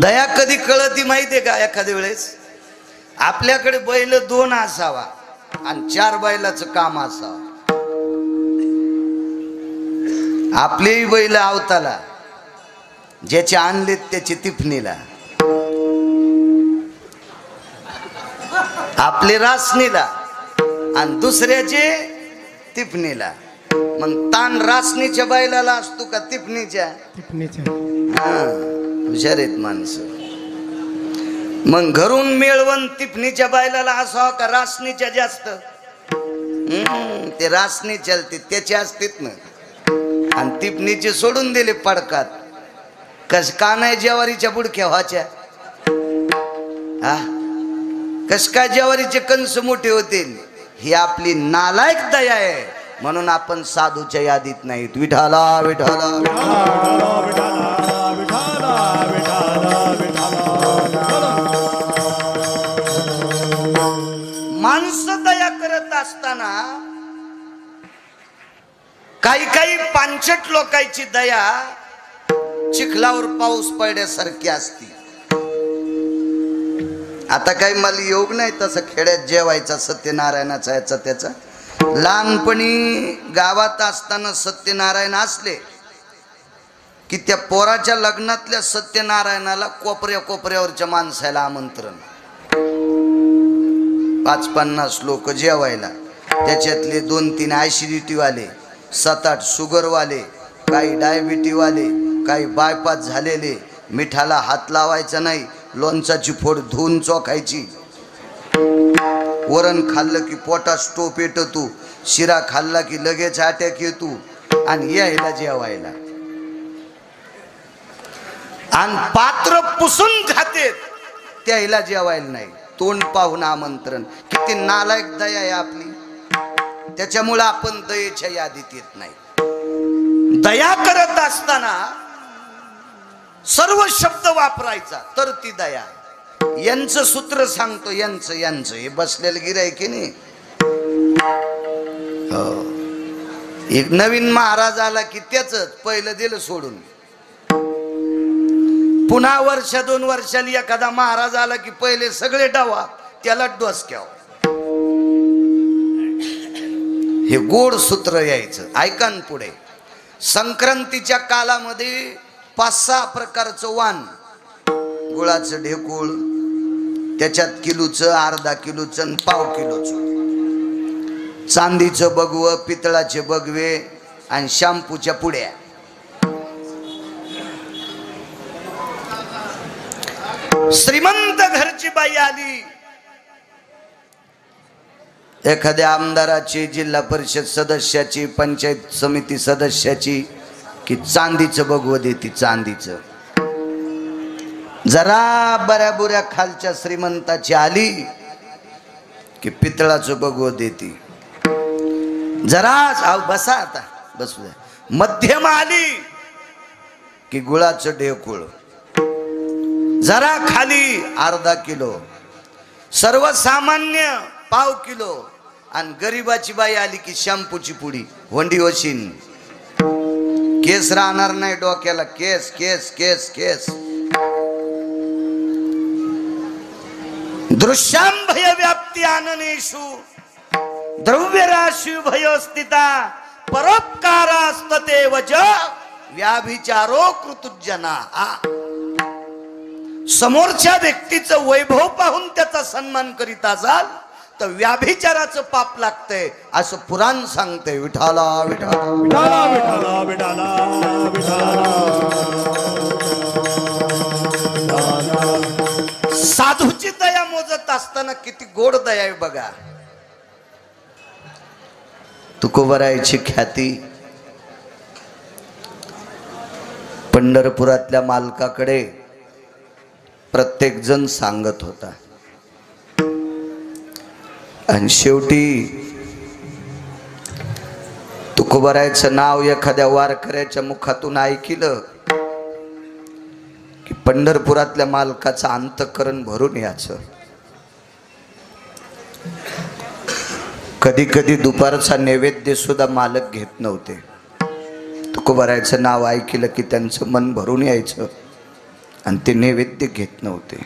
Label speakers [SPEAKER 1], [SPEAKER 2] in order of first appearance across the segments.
[SPEAKER 1] दया कधी कळती माहितीये का? एखाद्या वेळेस आपल्याकडे बैल 2 असावा आणि 4 बैलाचं काम असावं. आपलेही बैल आवताला, ज्याचे आणलेत त्याची तिफणीला, आपले रासनीला आणि दुसऱ्याचे तिफणीला. मग ताण रासनीच्या बैलाला असतो का तिफणीच्या? हुशार आहेत माणसं. मग घरून मिळवून तिफणीच्या बैलाला असावं का रासनीच्या जास्त? ते रासनी चलते त्याचे असतेत ना, आणि तिफणीचे सोडून दिले पडकात. कस का नाही ज्वारीच्या बुडक्या व्हायच्या? हा, कस काय ज्वारीचे कंस मोठे होतील? ही आपली नालायक दया आहे. म्हणून आपण साधूच्या यादीत नाहीत. विठाला विठाला माणसं दया करत असताना काही काही पांचट लोकांची दया चिखलावर पाऊस पडण्यासारखी असती. आता काही मला योग नाही तसं खेड्यात जेवायचा सत्यनारायणाचा याचा त्याचा. लहानपणी गावात असताना सत्यनारायण असले की त्या पोराच्या लग्नातल्या सत्यनारायणाला कोपऱ्या कोपऱ्यावरच्या माणसाला आमंत्रण. 5-50 लोक जेवायला. त्याच्यातले 2-3 ऍसिडिटी वाले, 7-8 शुगर वाले, काही डायबिटी वाले, काही बायपास झालेले. मिठाला हात लावायचा नाही, लोणचाची फोड धुवून चोखायची. वरण खाल्लं की पोटात स्टोप येतो तू, शिरा खाल्ला की लगेच अटॅक येतो. आणि यायला जेवायला आणि पात्र पुसून खातेत, त्याला जेवायला नाही. तोंड पाहून आमंत्रण. किती नालायक दया आहे आपली. त्याच्यामुळे आपण दयेच्या यादीत येत नाही. दया करत असताना सर्व शब्द वापरायचा तर ती दया. यांचं सूत्र सांगतो, यांचं हे बसलेलं गिऱ्हाईक की नाही. एक नवीन महाराज आला की त्याच पहिलं दिलं सोडून. पुन्हा 1-2 वर्षांनी एखादा महाराज आला की पहिले सगळे डावा त्याला डोसक्याव. हे गोड सूत्र यायचं. ऐका न पुढे. संक्रांतीच्या कालामध्ये 5-6 प्रकारचं वाण, गुळाचं ढेकूळ, त्याच्यात किलोचं, अर्धा किलोचं, पाव किलोचं, चांदीचं बगवं, पितळाचे बगवे आणि शॅम्पूच्या पुड्या. श्रीमंत घरची बाई आली, एखाद्या आमदाराची, जिल्हा परिषद सदस्याची, पंचायत समिती सदस्याची, की चांदीचं बगवं देती. चांदीचं. जरा बऱ्या बुऱ्या खालच्या श्रीमंताची आली की पितळाचं बगवं देती. जरा बसा, आता बसू द्या. मध्यम आली की गुळाचं ढेकूळ. जरा खाली अर्धा किलो. सर्वसामान्य पाव किलो. आणि गरीबाची बाई आली की शॅम्पूची पुडी. वंडी वशीन. केस राहणार नाही डोक्याला. केस केस केस केस. दृश्याम भय व्याप्ती आननेषु द्रव्य राशी भयोस्थिता परोपकारास्तते वज व्याभिचारो कृतुजना. समोरच्या व्यक्तीचं वैभव पाहून त्याचा सन्मान करीत असाल तर व्याभिचाराचं पाप लागतंय असं पुराण सांगते. विठाला विठाला विठाला विठाला विठाला विठाला. साधूची दया मोजत असताना किती गोड दया आहे बघा. तुकोबरायची ख्याती पंढरपुरातल्या मालकाकडे प्रत्येक जण सांगत होता. आणि शेवटी तुकोबरायचं नाव एखाद्या वारकऱ्याच्या मुखातून ऐकलं की पंढरपुरातल्या मालकाचं अंतःकरण भरून यायचं. कधी कधी दुपारचा नैवेद्य सुद्धा मालक घेत नव्हते. तुकोबरायचं नाव ऐकलं की त्यांचं मन भरून यायचं. आणि ते नैवेद्य घेत नव्हते.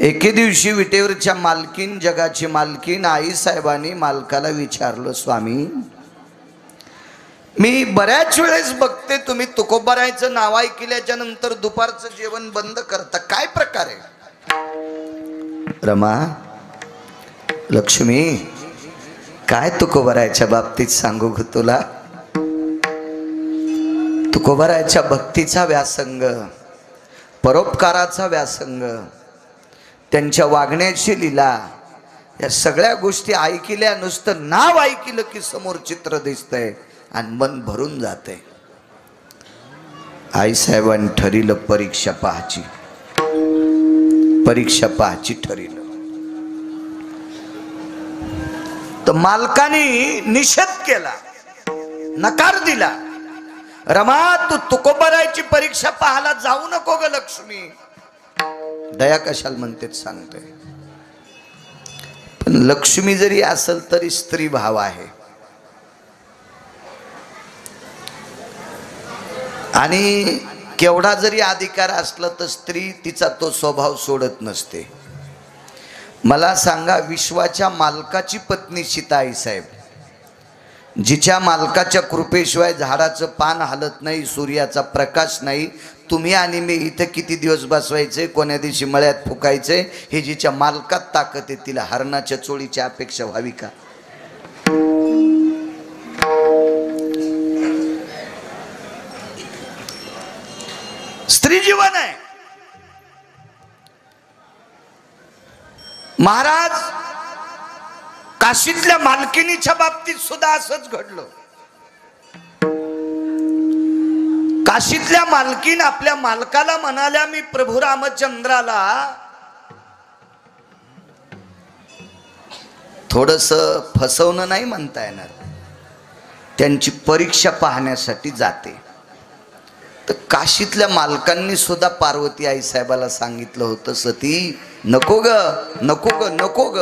[SPEAKER 1] एके दिवशी विटेवरच्या मालकीन, जगाची मालकीन आई साहेबांनी मालकाला विचारलं, स्वामी मी बऱ्याच वेळेस बघते तुम्ही तुकोबारायचं नाव ऐकल्याच्या नंतर दुपारचं जेवण बंद करता, काय प्रकार आहे? रमा, लक्ष्मी, काय तुकोबारायच्या बाबतीत सांगू ग तुला? तुकोबारायच्या भक्तीचा व्यासंग, परोपकाराचा व्यासंग, त्यांच्या वागण्याची लीला, या सगळ्या गोष्टी ऐकल्या, नुसतं नाव ऐकलं की समोर चित्र दिसतंय आणि मन भरून जाते. आईसाहेबांनी ठरिलं परीक्षा पाहायची, परीक्षा पाहायची ठरिलं. तर मालकाने निषेध केला, नकार दिला. रमा, तू तुकोबारायची परीक्षा पाहायला जाऊ नको ग लक्ष्मी. दया कशाला म्हणते सांगते. पण लक्ष्मी जरी असेल तरी स्त्री भाव आहे, आणि केवढा जरी अधिकार असला तर स्त्री तिचा तो स्वभाव सोडत नसते. मला सांगा, विश्वाच्या मालकाची पत्नी सीता आईसाहेब, जिच्या मालकाच्या कृपेशिवाय झाडाचं पान हलत नाही, सूर्याचा प्रकाश नाही, तुम्ही आणि मी इथं किती दिवस बसवायचे, कोण्या दिवशी मळ्यात फुकायचे, हे जिच्या मालकात ताकद आहे, तिला हरणाच्या चोळीची अपेक्षा व्हावी का? स्त्री जीवन आहे. महाराज, काशीतल्या मालकिनीच्या बाबतीत सुद्धा असंच घडलं. काशीतल्या मालकीन आपल्या मालकाला म्हणाल्या, मी प्रभू रामचंद्राला थोडस फसवणं नाही म्हणता येणार, त्यांची परीक्षा पाहण्यासाठी जाते. तर काशीतल्या मालकांनी सुद्धा पार्वती आई साहेबाला सांगितलं होतं, सती नको ग, नको ग, नको ग.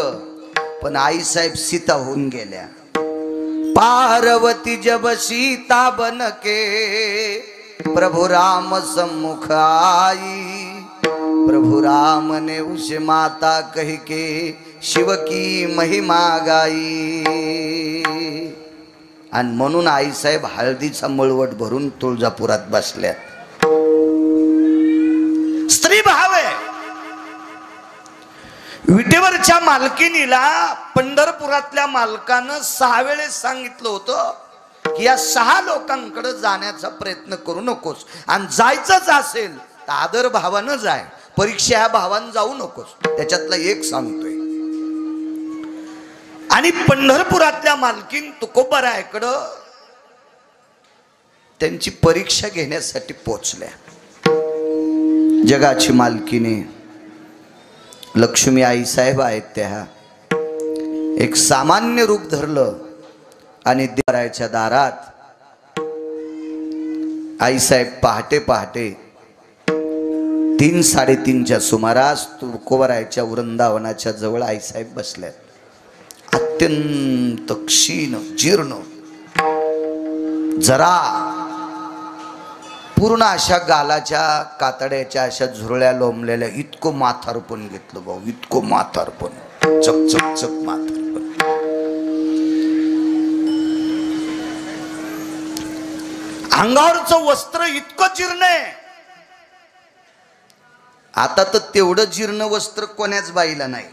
[SPEAKER 1] पण आई साहेब सीता होऊन गेल्या. पार्वती जब सीता बन के प्रभु राम सम्मुख आई, प्रभु राम ने उस माता कह के शिव की महिमा गाई. आणि म्हणून आई साहेब हळदीचा मळवट भरून तुळजापुरात बसल्या. स्त्री भाव आहे. विटेवरच्या मालकिनीला पंढरपुरातल्या मालकानं 6 वेळेस सांगितलं होतं की या 6 लोकांकडे जाण्याचा प्रयत्न करू नकोस, आणि जायचंच असेल तर आदर भावानं जाय, परीक्षा ह्या भावानं जाऊ नकोस. त्याच्यातला एक सांगतोय. आणि पंढरपुरातल्या मालकीन तुकोबारायकडं त्यांची परीक्षा घेण्यासाठी पोचल्या. जगाची मालकीने लक्ष्मी आई साहेब आहेत, त्या एक सामान्य रूप धरलं आणि देवरायाच्या दारात आई साहेब पहाटे पहाटे 3-3:30च्या सुमारास तुकोबारायच्या वृंदावनाच्या जवळ आई साहेब बसल्यात. अत्यंत क्षीण जीर्ण, जरा पूर्ण अशा गालाच्या कातड्याच्या अशा झुरळ्या लोंबलेल्या, इतकं माथारपण घेतलं भाऊ, इतकं माथारपण, चक चक चक माथारपण. अंगावरचं वस्त्र इतकं जीर्ण आहे. आता तर तेवढं जीर्ण वस्त्र कोण्याच बाईला नाही.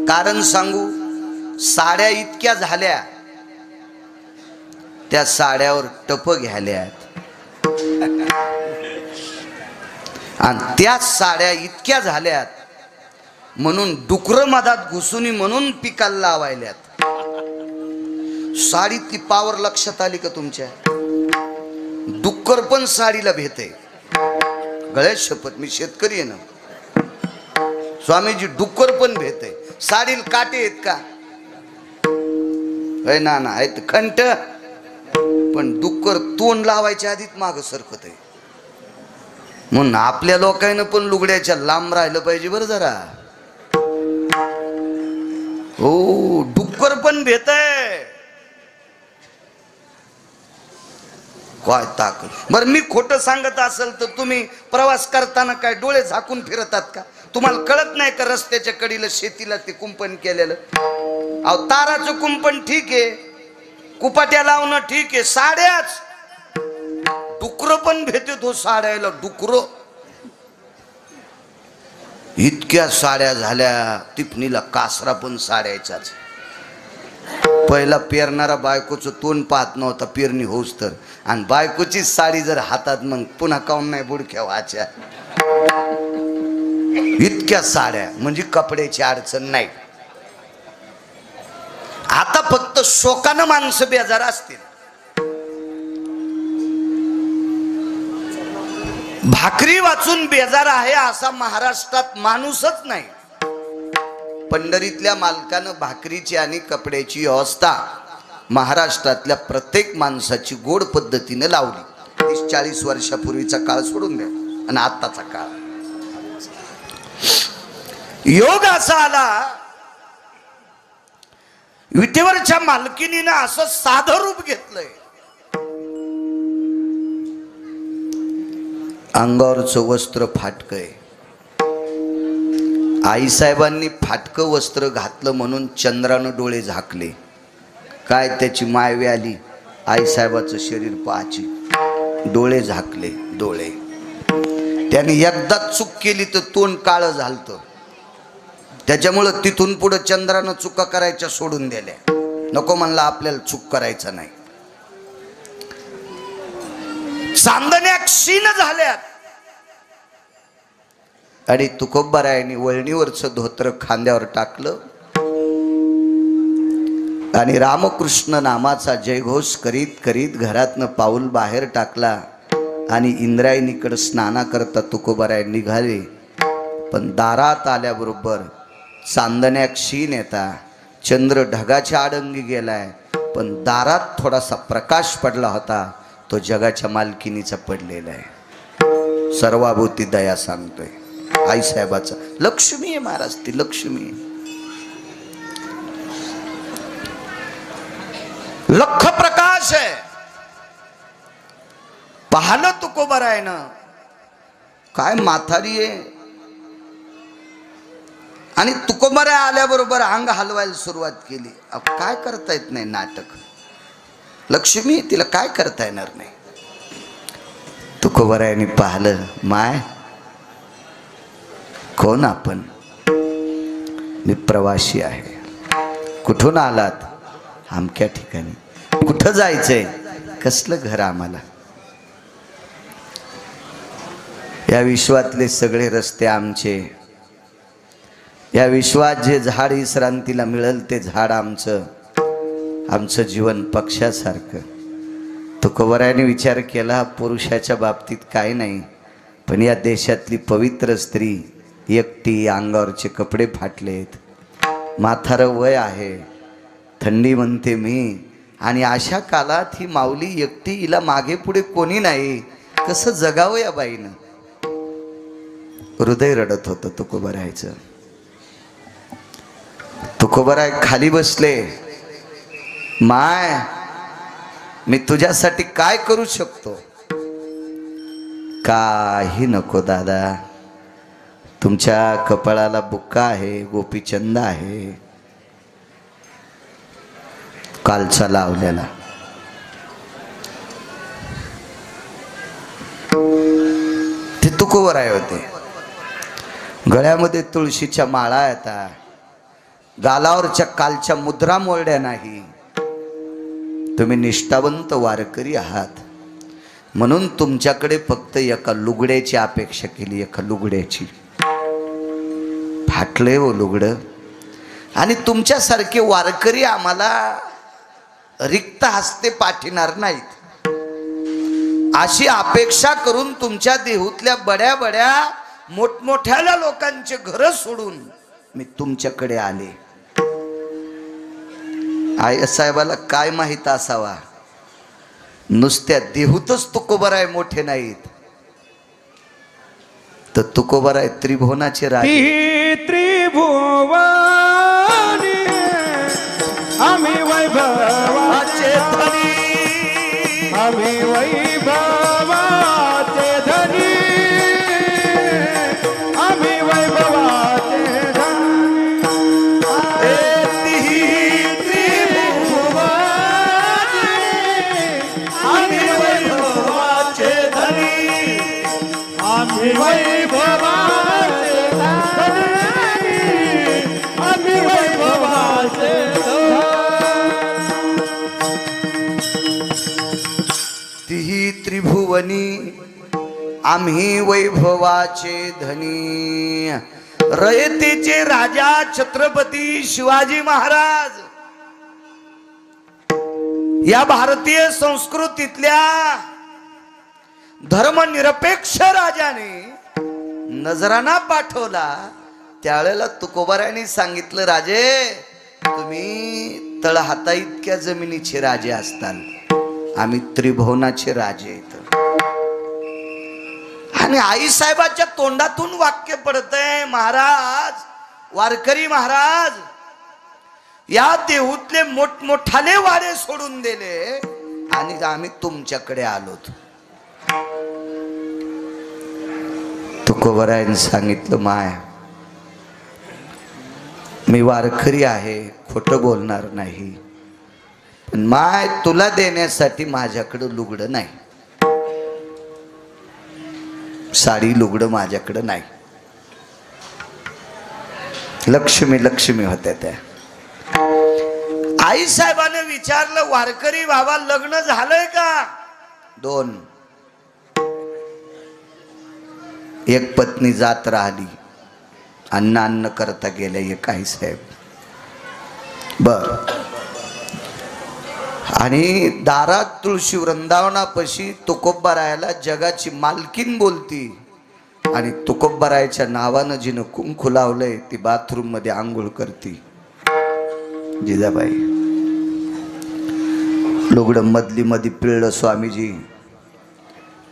[SPEAKER 1] कारण सांगू, साड्या इतक्या झाल्या, त्या साड्यावर टप घ्याल्यात, आणि त्या साड्या इतक्या झाल्यात म्हणून डुकर मधात घुसून म्हणून पिकाला लावायल्यात. साडीतली पावर लक्षात आली का तुमच्या? डुक्कर पण साडीला भेटे. गळ्यात शपथ, मी शेतकरी आहे ना स्वामीजी, डुक्कर पण भेटे. साडीला काटे आहेत का? ना ना आहेत खंट, पण डुक्कर तोंड लावायच्या आधीच माग सरकत आहे. म्हणून आपल्या लोकांना पण लुगड्याच्या लांब राहिलं पाहिजे बरं जरा. हो, डुक्कर पण भेटय. काय ताकद. बरं मी खोटं सांगत असेल तर तुम्ही प्रवास करताना काय डोळे झाकून फिरतात का? तुम्हाला कळत नाही का रस्त्याच्या कडेला शेतीला ते कुंपण केलेलं? अहो ताराचं कुंपण ठीक आहे, कुपाट्या लावणं ठीक आहे, साड्याच डुकर पण भेटे तो साड्याला डुकर. इतक्या साड्या झाल्या टिपणीला, कासरा पण साड्याचाच. पहिला पेरणारा बायकोचं तोंड पाहत नव्हता पेरणी होऊस तर, आणि बायकोची साडी जर हातात मग पुन्हा काऊन नाही बुडक्या वाच्या. इतक्या साड्या म्हणजे कपड्याची अडचण नाही. आता फक्त शोकानं माणसं बेजार असतील. भाकरी वाचून बेजार आहे असा महाराष्ट्रात माणूसच नाही. पंढरीतल्या मालकानं भाकरीची आणि कपड्याची व्यवस्था महाराष्ट्रातल्या प्रत्येक माणसाची गोड पद्धतीने लावली. 30-40 वर्षापूर्वीचा काळ सोडून द्या आणि आत्ताचा काळ. योग असा आला, विटेवरच्या मालकिनीनं असं साधं रूप घेतलंय. अंगावरचं वस्त्र फाटकय. आईसाहेबांनी फाटकं वस्त्र घातलं म्हणून चंद्रानं डोळे झाकले. काय त्याची मायवी आली, आईसाहेबाचं शरीर पाहायची, डोळे झाकले. डोळे त्याने एकदा चूक केली तर तोंड काळं झालतं. त्याच्यामुळं तिथून पुढे चंद्रानं चुका करायच्या सोडून दिल्या. नको म्हणला आपल्याला चूक करायचं नाही. चांदण्या क्षीण झाल्यात. आणि तुकोबारायांनी वळणीवरचं धोत्र खांद्यावर टाकलं आणि रामकृष्ण नामाचा जयघोष करीत करीत घरातनं पाऊल बाहेर टाकला. आणि इंद्रायणीकडे स्नानाकरता तुकोबाराय निघाले. पण दारात आल्याबरोबर चांदण्या क्षीण येता, चंद्र ढगाच्या आडंगी गेलाय, पण दारात थोडासा प्रकाश पडला होता, तो जगाच्या मालकिनीचा पडलेला आहे. सर्वाभूती दया सांगतोय आईसाहेबाचा. लक्ष्मी आहे महाराज, ती लक्ष्मी. लख प्रकाश आहे. पाहलं तुकोबारायनं, काय म्हातारी आहे. आणि तुकोबाराय आल्याबरोबर अंग हलवायला सुरुवात केली. काय करता येत नाही नाटक. लक्ष्मी तिला काय करता येणार नाही. तुकोबारायांनी पाहिलं, माय कोण आपण? मी प्रवासी आहे. कुठून आलात? आमक्या ठिकाणी. कुठं जायचंय? कसलं घर आम्हाला? या विश्वातले सगळे रस्ते आमचे. या विश्वात जे झाड विश्रांतीला मिळेल ते झाड आमचं. आमचं जीवन पक्षासारखं. तुकोबारायांनी विचार केला, पुरुषाच्या बाबतीत काही नाही, पण या देशातली पवित्र स्त्री एकटी, अंगावरचे कपडे फाटलेत, म्हातारं वय आहे, थंडी म्हणते मी, आणि अशा काळात ही माऊली एकटी, हिला मागे पुढे कोणी नाही, कसं जगावं या बाईनं? हृदय रडत होतं तुकोबारायचं. तुकोबाराय खाली बसले. माय मी तुझ्यासाठी काय करू शकतो? काही नको दादा, तुमच्या कपाळाला बुक्का आहे, गोपीचंद आहे, कालचा लावलेला. ते तुकोबाराय होते. गळ्यामध्ये तुळशीच्या माळा येतात, गालावरच्या कालच्या मुद्रा मोडल्या नाही. तुम्ही निष्ठावंत वारकरी आहात म्हणून तुमच्याकडे फक्त एका लुगड्याची अपेक्षा केली. एका लुगड्याची. फाटले हो लुगडं. आणि तुमच्यासारखे वारकरी आम्हाला रिक्त हस्ते पाठिणार नाहीत. अशी अपेक्षा करून तुमच्या देहूतल्या बड्या बड्या मोठमोठ्या लोकांचे घर सोडून मी तुमच्याकडे आले. आई साहेबाला काय माहित असावा, नुसत्या देहूतच तुकोबाराय मोठे नाहीत, तर तुकोबाराय त्रिभुवनाचे राजे.
[SPEAKER 2] त्रिभुवनी आम्ही वैभवाचे धनी, आम्ही वैभव वैभवाचे धनी, आम्ही वैभवाचे
[SPEAKER 1] तिही त्रिभुवनी आम्ही वैभवाचे धनी. रयतेचे राजा छत्रपती शिवाजी महाराज या भारतीय संस्कृतीतल्या धर्मनिरपेक्ष राजाने नजराणा पाठवला. त्यावेळेला तुकोबारायांनी सांगितलं, राजे तुम्ही तळहाता इतक्या जमिनीचे राजे असताल, आम्ही त्रिभुवनाचे राजे आहेत. आणि आई साहेबाच्या तोंडातून वाक्य पडतंय, महाराज वारकरी महाराज या देहूतले मोठमोठाले वाडे सोडून दिले आणि आम्ही तुमच्याकडे आलोत. तुकोबारायांनी सांगितलं, माय मी वारकरी आहे, खोटं बोलणार नाही, पण माय तुला देण्यासाठी माझ्याकडं लुगडं नाही, साडी लुगडं माझ्याकडं नाही. लक्ष्मी लक्ष्मी होत्या त्या. आई साहेबाने विचारलं, वारकरी बाबा लग्न झालंय का? 2. एक पत्नी जात राहिली, अन्न करता गेले एक आई साहेब. बर. आणि दारात तुळशी वृंदावनापाशी तुकोबारायाला जगाची मालकीन बोलती आणि तुकोबारायाच्या नावानं जिनं कुंकू लावलंय ती बाथरूम मध्ये आंघोळ करती. जिजाबाई लुगडं मधली मध्ये पिळलं स्वामीजी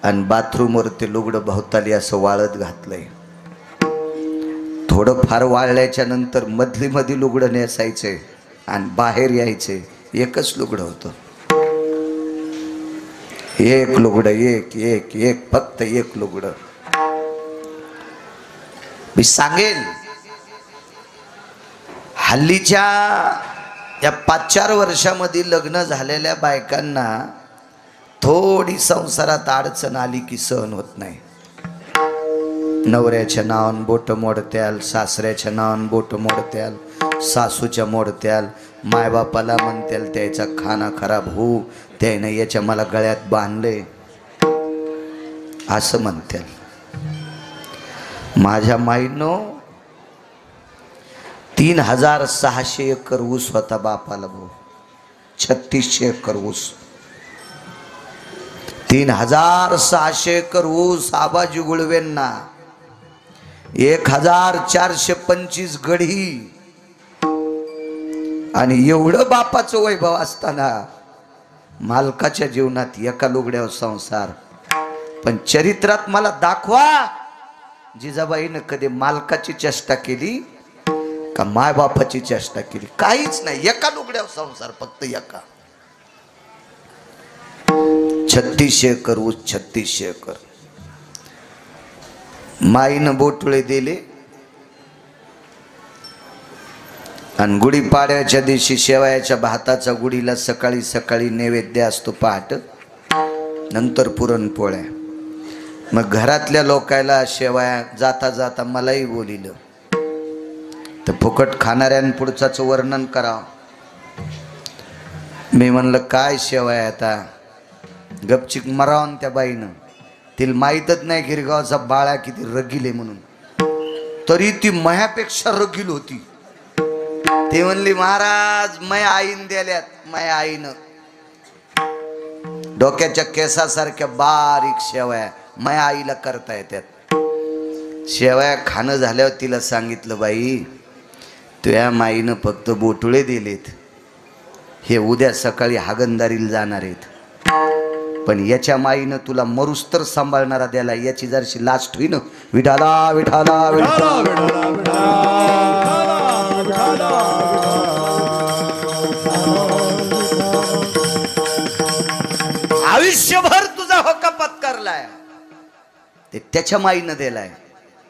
[SPEAKER 1] आणि बाथरूमवर ते लुगडं भोवताली असं वाळत घातलंय. थोडं फार वाळल्याच्या नंतर मधली मध्ये लुगडं नेसायचे आणि बाहेर यायचे. एकच लुगडं होतं, एक लुगडं, एक एक एक फक्त एक लुगडं. मी सांगेन हल्लीच्या या 5-4 वर्षामध्ये लग्न झालेल्या बायकांना थोडी संसारात अडचण आली की सहन होत नाही. नवऱ्याच्या नावान बोट मोडत्याल, सासऱ्याच्या नावान बोट मोडत्याल, सासूच्या मोडत्याल, मायबापाला म्हणत्याल त्याचा खाना खराब होऊ, त्यानं याच्या मला गळ्यात बांधले असं म्हणत्याल. माझ्या माईनो 3600 एकर ऊस होता बापाला भाऊ, 3600 एकर ऊस. 3600 एकर ऊस आबाजी गुळवेंना, 1425 गढी आणि एवढं बापाचं वैभव असताना मालकाच्या जीवनात एका लुगड्यावर संसार. पण चरित्रात मला दाखवा जिजाबाईनं कधी मालकाची चेष्टा केली का माय बापाची चेष्टा केली? काहीच नाही. एका लुगड्यावर संसार, फक्त एका. 3600 एकर ऊस, 3600 एकर. माईनं बोटुळे दिले आणि गुढीपाडव्याच्या दिवशी शेवयाच्या भाताचा गुढीला सकाळी सकाळी नैवेद्य असतो पहाट, नंतर पुरणपोळ्या. मग घरातल्या लोकायला शेवया जाता जाता मलाही बोलिलं तर फुकट खाणाऱ्यां पुढचाच वर्णन करावं. मी म्हणलं काय शेवया आता, गपचिक मरावून त्या बाईनं. तिला माहीतच नाही गिरगावचा बाळा किती रगीले म्हणून, तरी ती मयापेक्षा रगील होती. ते म्हणली महाराज मय आईन द्याल्यात, मय आईनं डोक्याच्या केसासारख्या बारीक शेवया मय आईला करता येतात. शेवया खाणं झाल्यावर तिला सांगितलं, बाई तुझ्या माईनं फक्त बोटुळे दिलेत, हे उद्या सकाळी हागंदारीला जाणार आहेत, पण याच्या माईनं तुला मरुस्तर सांभाळणारा द्याला, याची जरशी लास्ट होईन. विठाला विठाला विठाला. आयुष्यभर तुझा होका पत्करलाय ते त्याच्या माईनं दिलाय.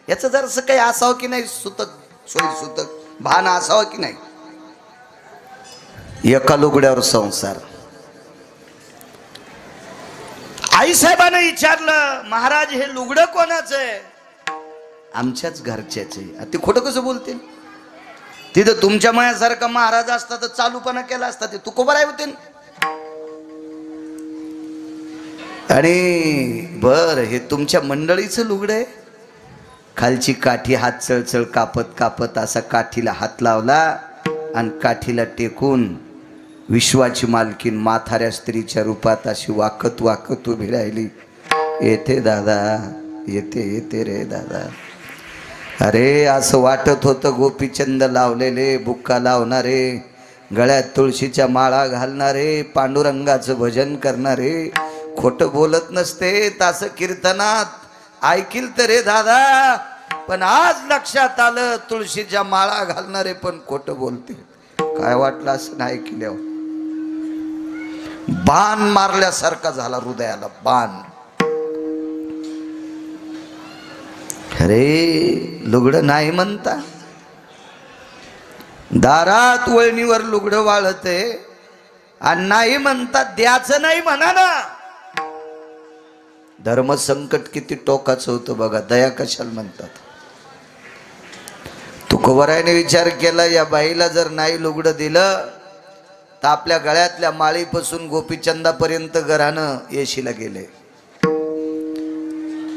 [SPEAKER 1] याचं जरासं काही असावं की नाही, सुतक सोयी सुतक भान असावं की नाही. एका लुगड्यावर संसार. आई साहेबांना विचारलं, महाराज हे लुगडं कोणाचं आहे? आमच्याच घरच्याचे. ते खोटं कसं बोलतील? तिथं तुमच्या मायासारखा महाराज असता तर चालूपणा केला असता. ते तुकोबराय होते. आणि बर हे तुमच्या मंडळीचं लुगडं आहे. खालची काठी हात चळचळ कापत कापत असा काठीला हात लावला आणि काठीला टेकून विश्वाची मालकीन म्हाताऱ्या स्त्रीच्या रूपात अशी वाकत वाकत उभी राहिली. येते दादा, येते येते रे दादा. अरे असं वाटत होतं गोपीचंद लावलेले, बुक्का लावणारे, गळ्यात तुळशीच्या माळा घालणारे, पांडुरंगाचं भजन करणारे खोटं बोलत नसते. तास कीर्तनात ऐकील तर रे दादा, पण आज लक्षात आलं तुळशीच्या माळा घालणारे पण खोटं बोलते. काय वाटलं असं नाही ऐकल्यावर? बाण मारल्यासारखा झाला हृदयाला, बाण. अरे लुगडं नाही म्हणता, दारात वळणीवर लुगडं वाळते आणि नाही म्हणता द्याचं नाही म्हणा ना. धर्मसंकट किती टोकाचं होतं बघा. दया कशाला म्हणतात? तुकोबरायने विचार केला, या बाईला जर नाही लुगडं दिलं तर आपल्या गळ्यातल्या माळीपासून गोपीचंदापर्यंत घरानं येशीला गेले,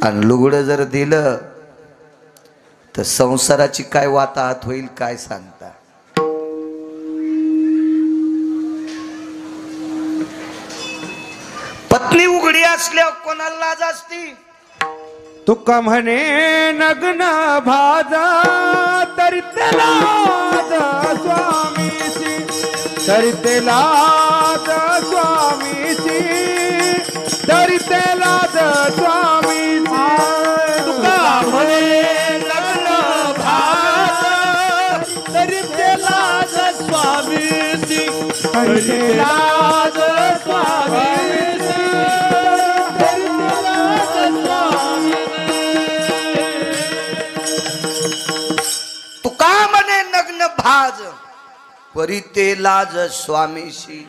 [SPEAKER 1] आणि लुगडं जर दिलं तर संसाराची काय वाताहत होईल काय सांगता? पत्नी उघडी असल्यावर कोणाला लाज असती?
[SPEAKER 2] तुका म्हणे नग्न भाजा तरी त्याला स्वामीची, तरी त्याला स्वामीची, तरी त्याला स्वामीची. तुका म्हणे नग्न भाजा तरी त्याला स्वामीची, तरी त्याला स्वामीची.
[SPEAKER 1] तुका म्हणे नग्न भाज परी ते लाज स्वामीशी.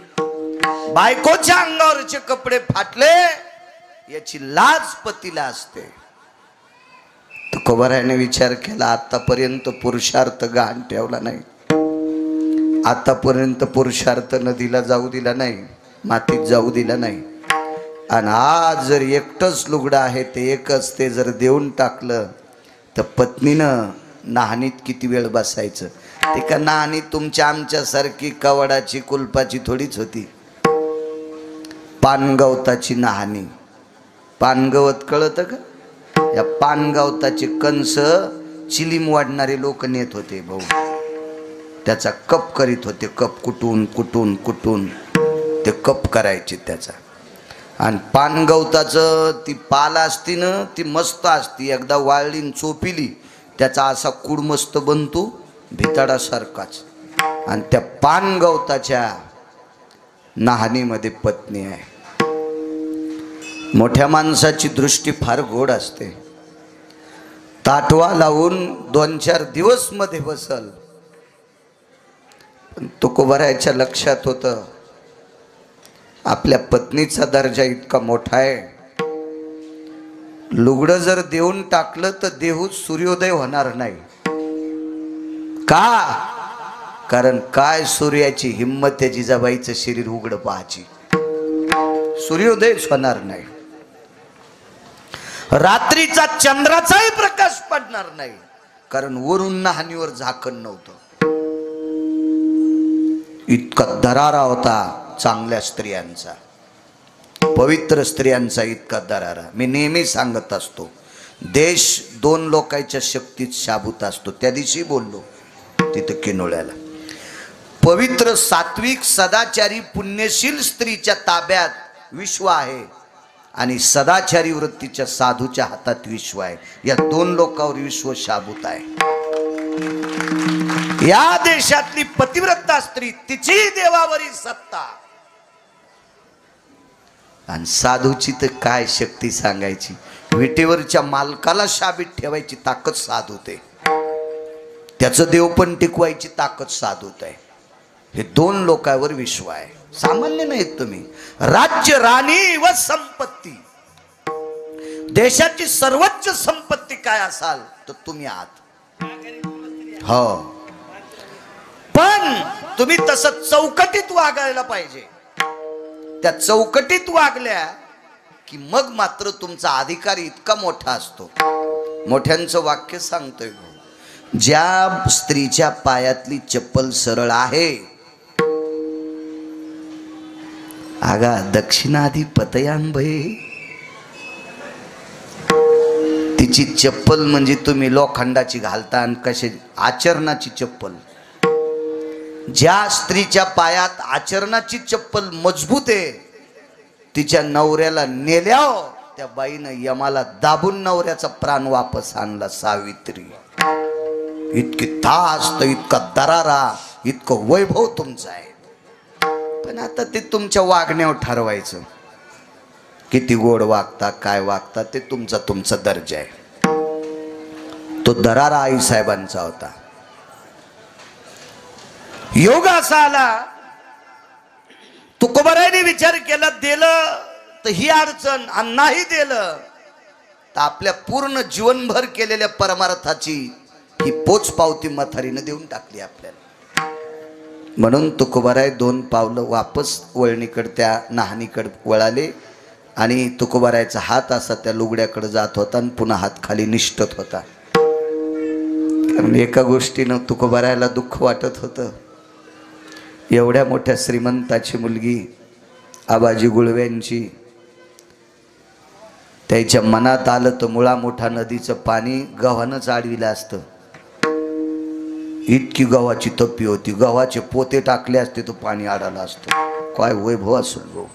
[SPEAKER 1] बायकोच्या अंगावरचे कपडे फाटले याची लाज पतीला असते. तुकोबरायने विचार केला, आतापर्यंत पुरुषार्थ गहाण ठेवला नाही, आतापर्यंत पुरुषार्थ नदीला जाऊ दिला नाही, मातीत जाऊ दिला नाही, आणि आज जर एकटंच लुगडं आहे ते एकच, ते जर देऊन टाकलं तर पत्नीनं नाहनीत किती वेळ बसायचं? ते का नाहनी तुमच्या आमच्यासारखी कवडाची कुलपाची थोडीच होती. पानगवताची नाहनी. पानगवत कळतं का? या पानगवताचे कंस चिलीम वाढणारे लोक नेत होते भाऊ. त्याचा कप करीत होते. कप कुटून कुटून कुटून ते कप करायचे त्याचा. आणि पानगवताचं ती पाल असती ना, ती मस्त असती. एकदा वाळलीन चोपिली त्याचा असा कुड मस्त बनतो भिताडासारखाच. आणि त्या पानगवताच्या नाहनीमध्ये पत्नी आहे. मोठ्या माणसाची दृष्टी फार गोड असते. ताटवा लावून 2-4 दिवस मध्ये बसल. पण तुकोबरायच्या लक्षात होतं आपल्या पत्नीचा दर्जा इतका मोठा आहे, लुगडं जर देऊन टाकलं तर देहूत सूर्योदय होणार नाही. का? कारण काय सूर्याची हिम्मत आहे जिजाबाईचं शरीर उघडं पाहायची. सूर्योदयच होणार नाही. रात्रीचा चंद्राचाही प्रकाश पडणार नाही, कारण वरून नाहनीवर झाकण नव्हतं. इतका दरारा होता चांगल्या स्त्रियांचा, पवित्र स्त्रियांचा इतका दरारा. मी नेहमी सांगत असतो, देश 2 लोकांच्या शक्तीत शाबूत असतो. त्या दिवशी बोललो तिथं किनोळ्याला. पवित्र सात्विक सदाचारी पुण्यशील स्त्रीच्या ताब्यात विश्व आहे आणि सदाचारी वृत्तीच्या साधूच्या हातात विश्व आहे. या 2 लोकांवर विश्व शाबूत आहे. या देशातली पतिव्रता स्त्री, तिची देवावरील सत्ता, आणि साधूची तर काय शक्ती सांगायची. विटेवरच्या मालकाला शाबीत ठेवायची ताकद साधूते, त्याचं देव पण टिकवायची ताकद साधूत आहे. हे 2 लोकांवर विश्व आहे. सामान्य नाहीत तुम्ही. राज्य, राणी व संपत्ती देशाची सर्वोच्च संपत्ती काय असाल तर तुम्ही आहात. हो, पण तुम्ही तसं चौकटीत वागायला पाहिजे. त्या चौकटीत वागल्या की मग मात्र तुमचा अधिकार इतका मोठा असतो. मोठ्यांचं वाक्य सांगतोय, ज्या स्त्रीच्या पायातली चप्पल सरळ आहे, आगा दक्षिणाधी पतयांभये, तिची चप्पल म्हणजे तुम्ही लोखंडाची घालता आणि कशी आचरणाची चप्पल. ज्या स्त्रीच्या पायात आचरणाची चप्पल मजबूत आहे, तिच्या नवऱ्याला नेल्याव त्या बाईनं यमाला दाबून नवऱ्याचा प्राण वापस आणला. सावित्री, इतकी तास्त, इतका दरारा, इतकं वैभव तुमचं आहे. पण आता ते तुमच्या वागण्यावर ठरवायचं, किती गोड वागता, काय वागता, ते तुमचा दर्जा आहे. तो दरारा आई साहेबांचा होता. योग असा आला, तुकोबारायने विचार केला, दिलं तर ही अडचण आणि नाही दिलं तर आपल्या पूर्ण जीवनभर केलेल्या परमार्थाची ही पोचपावती म्हातारीनं देऊन टाकली आपल्याला. म्हणून तुकोबाराय 2 पावलं वापस वळणीकडे त्या नाहनीकडे वळाले आणि तुकोबारायचा हात असा त्या लुगड्याकडे जात होता आणि पुन्हा हात खाली निष्ठत होता. कारण एका गोष्टीनं तुकोबारायला दुःख वाटत होतं. एवढ्या मोठ्या श्रीमंताची मुलगी आबाजी गुळव्यांची, त्याच्या मनात आलं तर मुळा मोठा नदीचं पाणी गव्हानंच आडविलं असतं. इतकी गव्हाची तप्पी होती, गव्हाचे पोते टाकले असते तर पाणी आडाला असतं. काय वैभव असेल भाऊ.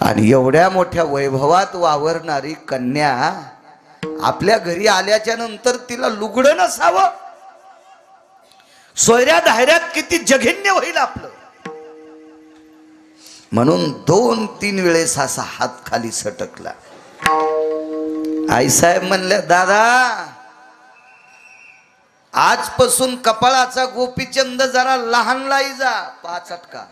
[SPEAKER 1] आणि एवढ्या मोठ्या वैभवात वावरणारी कन्या आपल्या घरी आल्याच्या नंतर तिला लुगडं नसावं, सोयऱ्या धायऱ्यात किती जघन्य होईल आपलं. म्हणून 2-3 वेळेस असा हात खाली सटकला. आईसाहेब म्हणल्या, दादा आजपासून कपाळाचा गोपीचंद जरा लहान लाई जा, 5 अटका.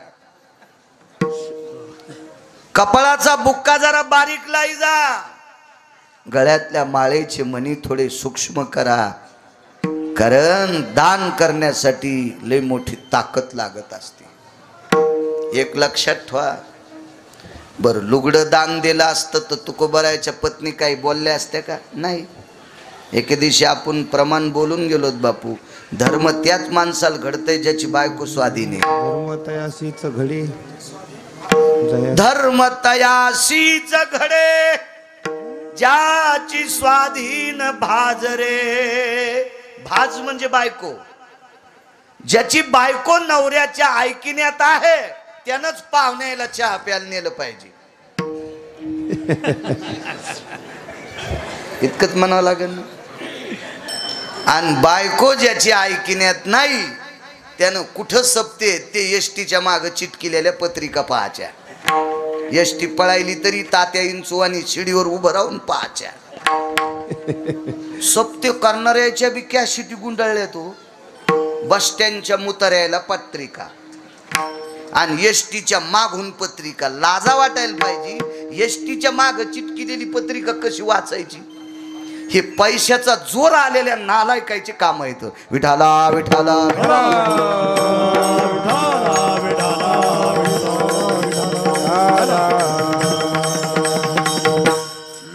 [SPEAKER 1] कपाळाचा बुक्का जरा बारीक लाई जा. गळ्यातल्या माळेचे मणी थोडे सूक्ष्म करा, कारण दान करण्यासाठी लय मोठी ताकद लागत असते. एक लक्षात ठेवा. बरं, लुगडं दान दिलं असतं तर तुकोबारायच्या पत्नी काही बोलल्या असत्या का? नाही. एके दिवशी आपण प्रमाण बोलून गेलोत, बापू धर्म त्याच माणसाला घडतंय ज्याची बायको स्वाधीन आहे. धर्म तयाशीच घडे ज्याची स्वाधीन भाज रे. भाज म्हणजे बायको. ज्याची बायको नवऱ्याच्या ऐकिण्यात आहे त्यानंच पाहुण्याला चहा प्यायला नेलं पाहिजे. इतकंच म्हणावं लागेल. आणि बायको ज्याची ऐकिण्यात नाही त्यानं कुठं सपते ते एसटीच्या माग चिटकिलेल्या पत्रिका पाहायच्या. एसटी पळायली तरी तात्या इंचू आणि शिडीवर उभं राहून पाहायच्या. सप्ते करणाऱ्याच्या बी कॅशिटी गुंडाळल्या. तो बस स्टँडच्या मुतार्याला पत्रिका आणि एसटीच्या मागून पत्रिका. लाजा वाटायला पाहिजे. एसटीच्या माग चिटकिलेली पत्रिका कशी वाचायची? हे पैशाचा जोर आलेल्या नालायकाचे काम आहेत. विठाला विठाला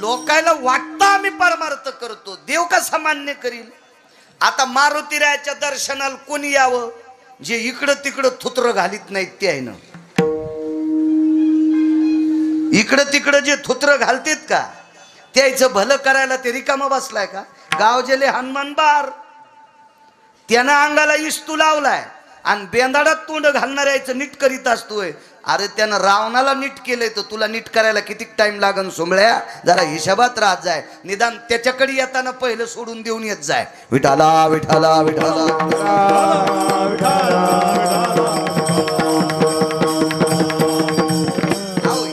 [SPEAKER 1] लोकायला वाटतं आम्ही परमार्थ करतो, देव कसा मान्य करील? आता मारुतीरायाच्या दर्शनाला कोणी यावं? जे इकडं तिकडं थुत्र घालीत नाहीत ते आहे ना. इकडं तिकडं जे थुत्र घालतेत का त्याचं भलं करायला ते रिकामा बसलाय का? गाव जेले हनुमान बार त्यानं अंगाला इस्तू लावलाय आणि बेंदाडात तोंड घालणाऱ्याचं नीट करीत असतोय. अरे त्यानं रावणाला नीट केलंय तर तुला नीट करायला किती टाइम लागन? सोमळ्या जरा हिशोबात राहत जाय. निदान त्याच्याकडे येताना पहिलं सोडून देऊन येत जाय. विठाला विठाला विठाला.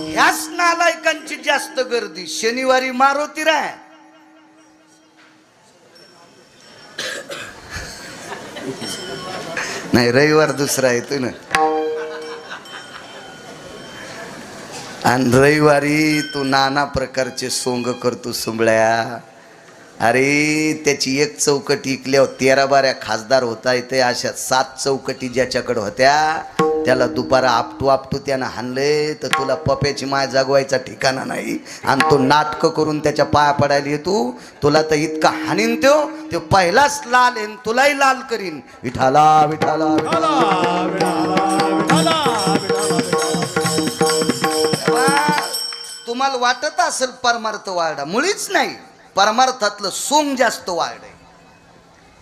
[SPEAKER 1] ह्याच नालायकांची जास्त गर्दी. शनिवारी मारुतीराय नाही, रविवार दुसरा येतो ना. आणि रविवारी तू नाना प्रकारचे सोंग करतो सुंबळ्या. अरे त्याची एक चौकटी इकल्यावर 13-12 खासदार होता येते. अशा 7 चौकटी ज्याच्याकडे होत्या त्याला दुपारा आपटू त्यानं हाणले तर तुला पप्याची माय जागवायचा ठिकाणा नाही. आणि तो नाटकं करून त्याच्या पाया पडायला येतो. तुला तर इतका हाणीन तो पहिलाच लाल येईन तुलाही लाल करीन. विठाला विठाला तुम्हाला वाटत असेल परमार्थ वाढा, मुळीच नाही. परमार्थातलं सोंग जास्त वाढ आहे.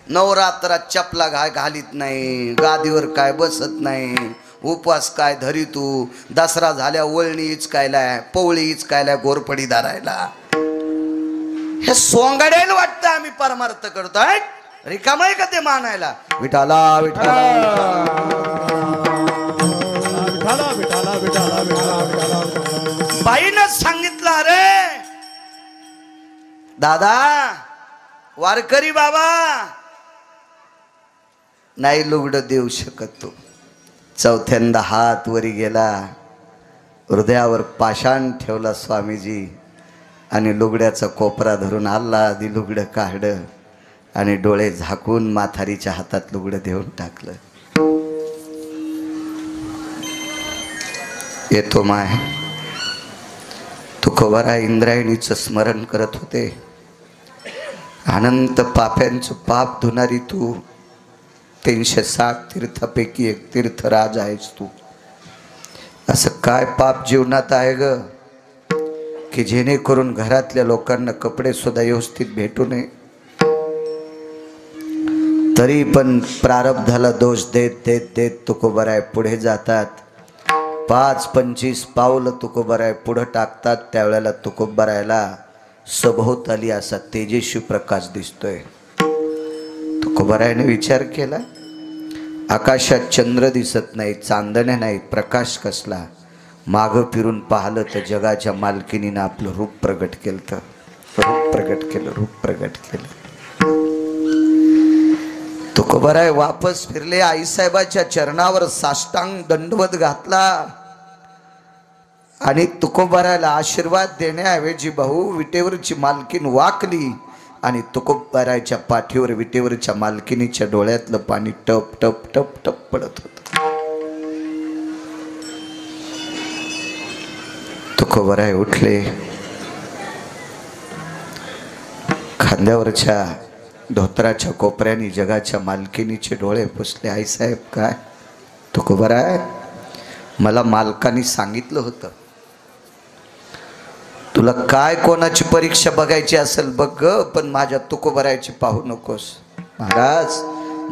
[SPEAKER 1] नवरात्रात चपला घालीत नाही, गादीवर काय बसत नाही, उपवास काय धरी तू, दसरा झाल्या वळणी इचकायलाय, पवळी इचकायलाय, गोरपडी धरायला. हे सोंगाड्याला वाटतं आम्ही परमार्थ करतोय. रिकामाय का ते मानायला. विठाला विठाला बाईनं सांगितलं अरे दादा वारकरी बाबा नाही लुगडं देऊ शकत. तो चौथ्यांदा हात वरी गेला, हृदयावर पाषाण ठेवला स्वामीजी आणि लुगड्याचा कोपरा धरून आला आधी लुगडं काढलं आणि डोळे झाकून म्हातारीच्या हातात लुगडं देऊन टाकलं. येतो माय तुकोबारा इंद्रायणीचं स्मरण करत होते. अनंत पाप्यांचं पाप धुणारी तू 360 तीर्थापैकी एक तीर्थराज आहेस तू. असं काय पाप जीवनात आहे ग की जेणेकरून घरातल्या लोकांना कपडे सुद्धा व्यवस्थित भेटू नये तरी पण प्रारब्धाला दोष देत देत देत तुकोबाराय पुढे जातात. 5-25 पावलं तुकोबाराय पुढं टाकतात. त्यावेळेला तुकोबारायला सभोवताली असा तेजस्वी प्रकाश दिसतोय. तुकोबारायने विचार केला आकाशात चंद्र दिसत नाही, चांदण्या नाहीत, प्रकाश कसला. मागं फिरून पाहिलं तर जगाच्या मालकिनीनं आपलं रूप प्रगट केलं. रूप प्रगट केलं. तुकोबाराय वापस फिरले, आईसाहेबाच्या चरणावर साष्टांग दंडवत घातला आणि तुकोबारायला आशीर्वाद देण्याऐवजी भाऊ विटेवरची मालकीन वाकली आणि तुकोबारायच्या पाठीवर विटेवरच्या मालकिनीच्या डोळ्यातलं पाणी टप टप टप टप पडत होत. तुकोबाराय उठले, खांद्यावरच्या धोत्राच्या कोपऱ्याने जगाच्या मालकिनीचे डोळे पुसले. आईसाहेब काय? तुकोबाराय मला मालकानी सांगितलं होतं तुला काय कोणाची परीक्षा बघायची असेल बघ पण माझ्या तुकोबारायची पाहू नकोस. महाराज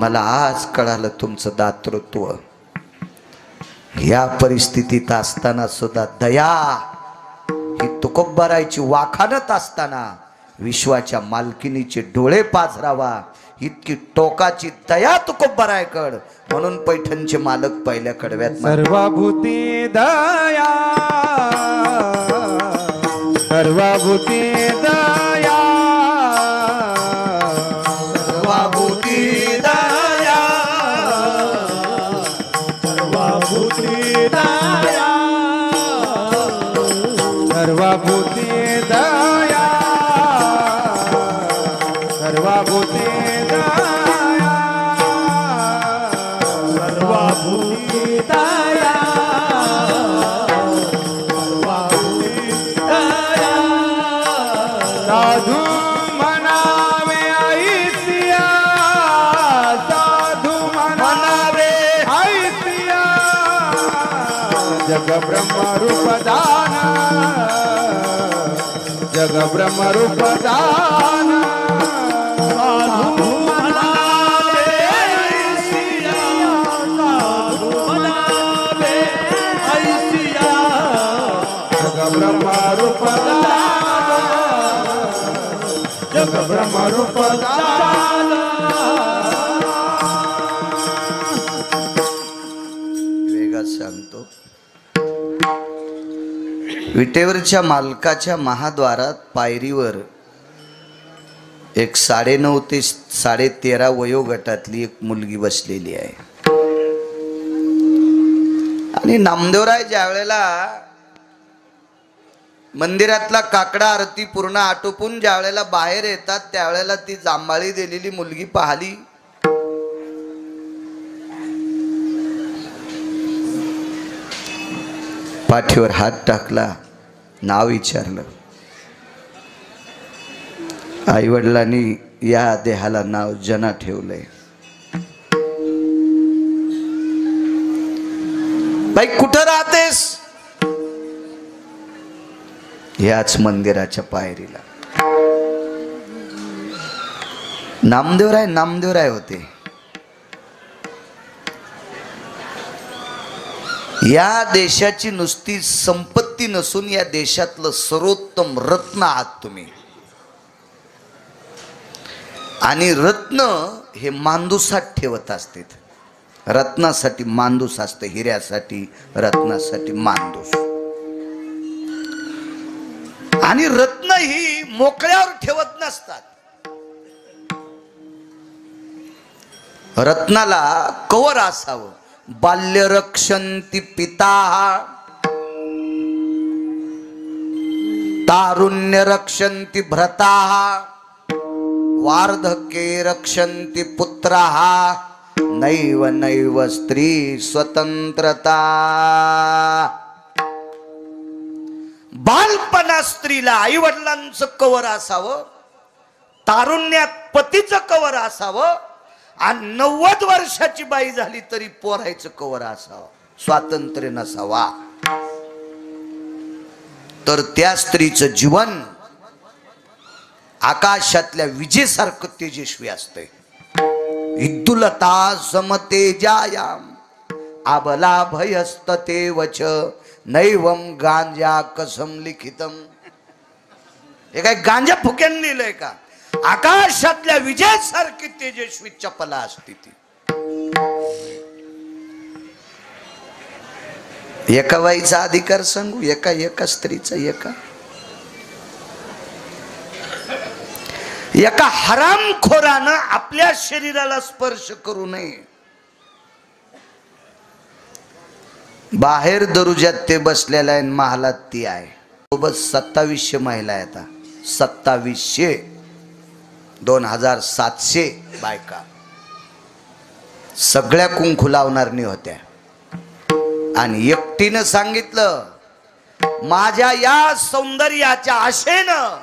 [SPEAKER 1] मला आज कळालं तुमचं दातृत्व. या परिस्थितीत असताना सुद्धा दया ही तुकोबारायची वाखाणत असताना विश्वाच्या मालकिनीचे डोळे पाझरावा इतकी टोकाची दया तुकोबारायकड. म्हणून पैठणचे मालक पहिल्या कडव्यात
[SPEAKER 2] सर्वभूती दया, सर्वभूती दया,
[SPEAKER 1] सर्वभूती दया,
[SPEAKER 2] सर्वभूती दया, सर्वभूती दया, सर्वभूती दया, सर्वभूती दया, साधू म्हणावे ऐसिया, साधू म्हणावे ऐसिया, जग ब्रह्म रूप दान, जग ब्रह्म रूप दान, साधू म्हणावे ऐसिया, साधू म्हणावे ऐसिया, जग ब्रह्म रूप दान, जग ब्रह्म रूप दान.
[SPEAKER 1] वेगात सांगतो. विटेवरच्या मालकाच्या महाद्वारात पायरीवर एक 9.5 ते 13.5 वयोगटातली एक मुलगी बसलेली आहे. आणि नामदेवराय ज्या वेळेला मंदिरातला काकडा आरती पूर्ण आटोपून ज्या वेळेला बाहेर येतात त्यावेळेला ती जांभाळी दिलेली मुलगी पाहिली. पाठीवर हात टाकला, नाव विचारलं. आई वडिलांनी या देहाला नाव जना ठेवलंय. बाई कुठं राहतेस? याच मंदिराच्या पायरीला. नामदेवराय होते. या देशाची नुसती संपत्ती नसून या देशातलं सर्वोत्तम रत्न आहात तुम्ही. आणि रत्न हे मांदुसात ठेवत असते. रत्नासाठी मांदूस असते, हिऱ्यासाठी रत्नासाठी मांदूस. आणि रत्न ही मोकळ्यावर ठेवत नसतात. रत्नाला कवर असावं. बाल्य रक्षन्ति पिता, तारुण्य रक्षन्ति भ्रता, वार्धक्ये रक्षन्ति पुत्रा, नैव नैव स्त्री स्वतंत्रता. बालपणा स्त्रीला आई वडिलांचं कवर असावं, तारुण्यात पतीचं कवर असावं, आणि 90 वर्षाची बाई झाली तरी पोरायचं कवर असावं. स्वातंत्र्य नसावा. तर त्या स्त्रीचं जीवन आकाशातल्या विजेसारखं तेजस्वी असते. विद्युलता समतेजायाम आबला भयस्तते वच नैवम गांजा कसम लिखितम. हे काय गांजा फुक्यान लिहिलंय का? आकाशातल्या विजेसारखी तेजस्वी चपला असते ती. एका बाईचा अधिकार सांगू, एका स्त्रीचा, एका हरामखोरानं आपल्या शरीराला स्पर्श करू नये. बाहेर दरुजात ते बसलेला आहे, महालात ती आहे. सोबत 2700 महिला आहेत. 2700, 2700 बायका सगळ्या कुंकू लावणारणी होत्या. आणि एकटीनं सांगितलं, माझ्या या सौंदर्याच्या आशेनं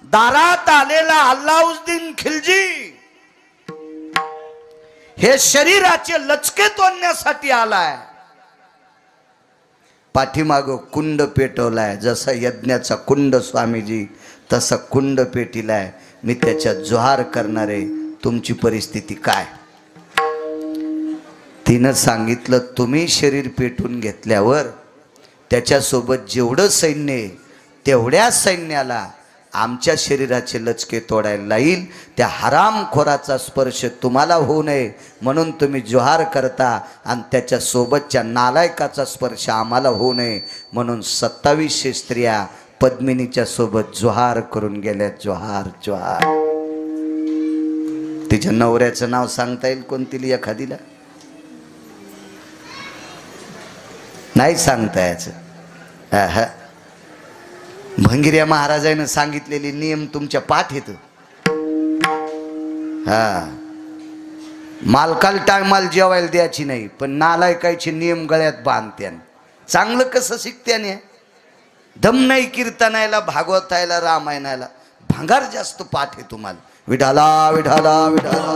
[SPEAKER 1] दारात आलेला अल्लाउद्दीन खिलजी हे शरीराचे लचके तोडण्यासाठी आलाय. पाठीमागं कुंड पेटवलाय. जसा यज्ञाचा कुंड स्वामीजी तसा कुंड पेटिलाय. मी त्याच्यात जोहार करणारे. तुमची परिस्थिती काय? तिनं सांगितलं, तुम्ही शरीर पेटून घेतल्यावर त्याच्यासोबत जेवढं सैन्य आहे तेवढ्या सैन्याला आमच्या शरीराचे लचके तोडायला येईल. त्या हरामखोराचा स्पर्श तुम्हाला होऊ नये म्हणून तुम्ही जोहार करता, आणि त्याच्या सोबतच्या नालायकाचा स्पर्श आम्हाला होऊ नये म्हणून 2700 स्त्रिया पद्मिनीच्या सोबत जोहार करून गेल्या. जोहार जोहार. तिच्या नवऱ्याचं नाव सांगता येईल कोणतीली एखादीला? नाही सांगता यायचं. भंगिऱ्या महाराजांनी सांगितलेले नियम तुमच्या पाठ येत. मालकाला टायमाला जेवायला द्यायची नाही, पण नालायकाचे नियम गळ्यात बांधत्यान. चांगलं कसं शिकत्याने? दम नाही कीर्तनायला, भागवतायला, रामायणाला. भांगार जास्त पाठ आहे तुम्हाला. विठाला विठाला विठाला.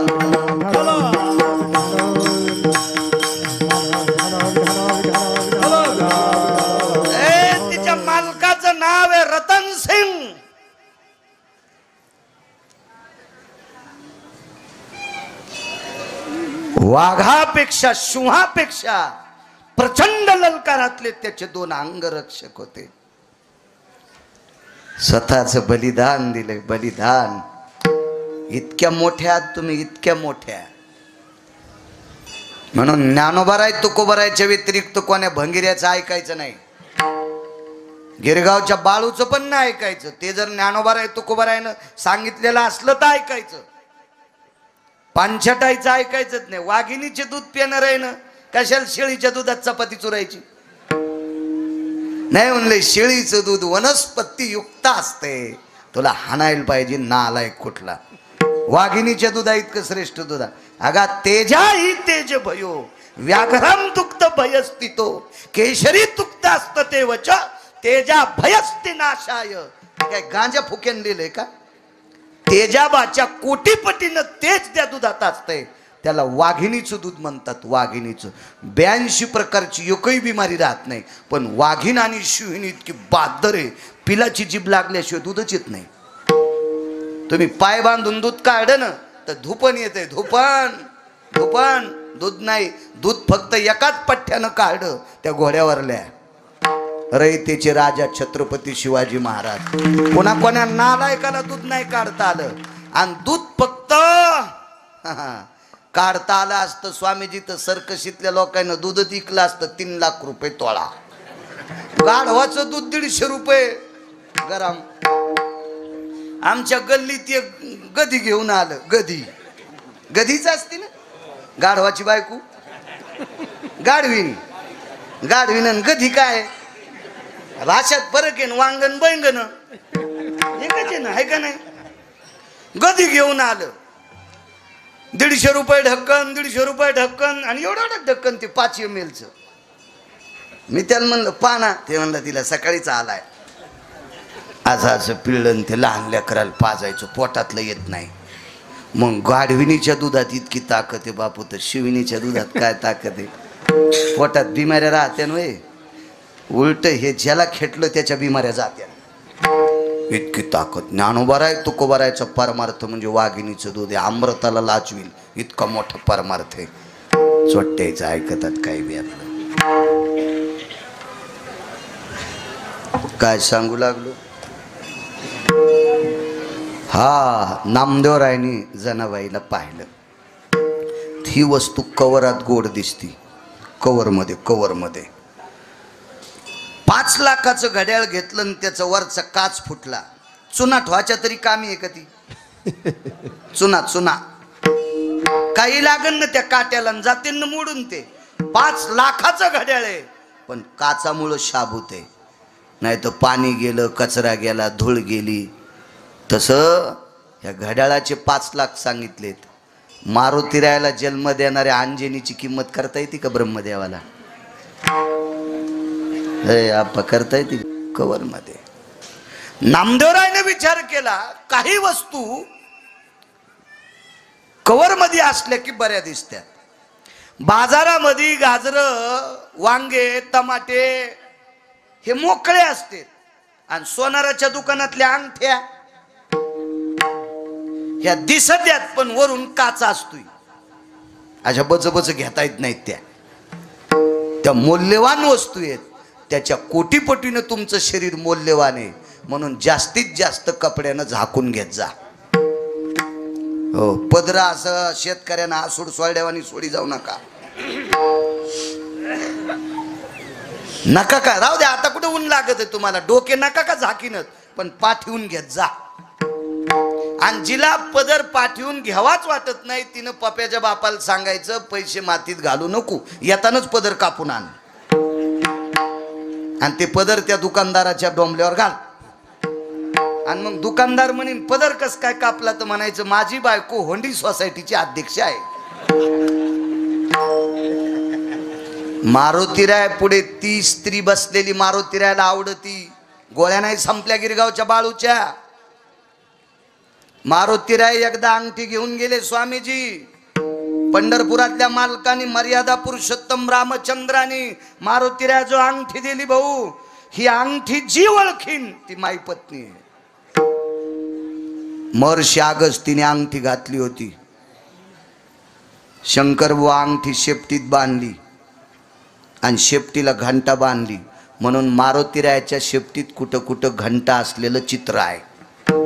[SPEAKER 1] तिच्या मालकाचं नाव आहे रतन सिंग. वाघापेक्षा सिंहापेक्षा प्रचंड ललकारातले त्याचे 2 अंगरक्षक होते. स्वतःच बलिदान दिले. बलिदान. इतक्या मोठ्या तुम्ही, इतक्या मोठ्या. म्हणून ज्ञानोबाराय तुकोबारायच्या व्यतिरिक्त कोण्या भंगिऱ्याचं ऐकायचं नाही. गिरगावच्या बाळूचं पण नाही ऐकायचं. ते जर ज्ञानोबाराय तुकोबारायनं सांगितलेलं असलं तर ऐकायचं. पानछटाईचं ऐकायचंच नाही. वाघिणीचे दूध पिणार आहे ना, कशाला शेळीच्या दुधात चपाती चुरायची? नाही म्हणले शेळीचं दूध वनस्पती युक्त असते, तुला हाणायला पाहिजे नालायक कुठला. वाघिणीच्या दुधा इतकं श्रेष्ठ दुधा. अगा तेजाही तेज भयो व्याघ्रम तुक्त भयस्थितो केशरी तुक्त असत ते वच तेजा भयस्ति नाशाय. काय गांजा फुक्यान लिहिलंय का? तेजाबाच्या कोटीपटीनं तेज त्या दुधात असतंय, त्याला वाघिणीचं दूध म्हणतात. वाघिणीचं 82 प्रकारची एकही बिमारी राहत नाही. पण वाघीण आणि शिवणी इतकी बहादर आहे, पिलाची जीभ लागल्याशिवाय दूधच येत नाही. तुम्ही पाय बांधून दूध काढलं ना तर धुपण येते. धुपण धुपण दूध नाही. दूध फक्त एकाच पठ्ठ्यानं काढलं त्या घोड्यावरल्या रयतेचे राजा छत्रपती शिवाजी महाराज. कोणा कोणा नालायकाला दूध नाही काढता आलं. आणि दूध फक्त काढता आलं असतं स्वामीजी तर सर्कशीतल्या लोकांना दूधच विकलं असतं 3 लाख रुपये तोळा. गाढवाचं दूध 150 रुपये गरम. आमच्या गल्लीत एक गधी घेऊन आलं. गधीच असते ना गाढवाची बायको. गाढवीन आणि गधी काय भाषात फरक आहे. वांगण बैंगन एकच आहे ना, आहे का नाही? गधी घेऊन आलं 150 रुपये ढक्कन, 150 रुपये ढक्कन. आणि एवढं ढक्कन ते 5 ml चं. मी त्याला म्हणलं पाना. ते म्हणलं तिला सकाळीच आलाय. असं पिळलं ते लहान लेकराला पाजायचं, पोटातलं येत नाही. मग गाढविणीच्या दुधात इतकी ताकद आहे बापू, तर शिविनीच्या दुधात काय ताकद आहे? पोटात बिमाऱ्या राहत्या नव्हे, उलट हे ज्याला खेटलं त्याच्या बिमाऱ्या जात्या. इतकी ताकद. ज्ञानोबाराय तुकोबारायचा परमार्थ म्हणजे वाघिणीचं दूध आहे. अमृताला लाचविल इतका मोठा परमार्थ आहे. चोट्याचं ऐकतात काय बी. आपलं काय सांगू लागलो? हा नामदेवरायनी जनाबाईला पाहिलं. ही वस्तू कवरात गोड दिसती. कवरमध्ये 5 लाखाचं घड्याळ घेतलं आणि त्याचं वरचा काच फुटला. चुना ठेवायच्या तरी कामी आहे का ती? चुना काही लागन ना त्या काट्याला, जाते ना मोडून. ते 5 लाखाचं घड्याळ आहे पण काचामुळं शाबूत आहे. नाही तर पाणी गेलं, कचरा गेला, धूळ गेली. तसं ह्या घड्याळाचे 5 लाख सांगितलेत. मारुतीरायाला जन्म देणाऱ्या अंजनीची किंमत करता येते का ब्रह्मदेवाला? आपा करता येते कवर मध्ये. नामदेवरायने विचार केला काही वस्तू कवर मध्ये असल्या की बऱ्या दिसत्यात. बाजारामध्ये गाजर, वांगे, टमाटे हे मोकळे असते. आणि सोनाराच्या दुकानातल्या अंगठ्या ह्या दिसत्यात पण वरून काचा असतोय. अशा बच घेता येत नाहीत. त्या मौल्यवान वस्तू आहेत. त्याच्या कोटीपटीनं तुमचं शरीर मौल्यवान आहे. म्हणून जास्तीत जास्त कपड्यानं झाकून घेत जा. हो, पदरा असं शेतकऱ्यांना आसूड सोडल्यावानी सोडी जाऊ नका. नका का राहू द्या, आता कुठे ऊन लागत आहे तुम्हाला. डोके नका का झाकीनच, पण पाठवून घेत जा. आणि जिला पदर पाठवून घ्यावाच वाटत नाही तिनं पप्याच्या बापाला सांगायचं पैसे मातीत घालू नको, येतानाच पदर कापून आण. आणि ते पदर त्या दुकानदाराच्या डोंबल्यावर घाल. आणि मग दुकानदार म्हणेन पदर कस काय कापला, तर म्हणायचं माझी बायको होंडी सोसायटीची अध्यक्ष आहे. मारुतीराय पुढे ती स्त्री बसलेली मारुतीरायला आवडती. गोळ्या नाही संपल्या गिरगावच्या बाळूच्या. मारुतीराय एकदा अंगठी घेऊन गेले स्वामीजी. पंढरपुरातल्या मालकानी मर्यादा पुरुषोत्तम रामचंद्रानी मारुतीराय जो अंगठी दिली, भाऊ ही अंगठी जी ओळखीन ती माई पत्नी आहे. महर्षी अगस्तीने अंगठी घातली होती. शंकरबुवा अंगठी शेपटीत बांधली आणि शेपटीला घंटा बांधली. म्हणून मारुतीरायाच्या शेपटीत कुठं कुठं घंटा असलेलं चित्र आहे.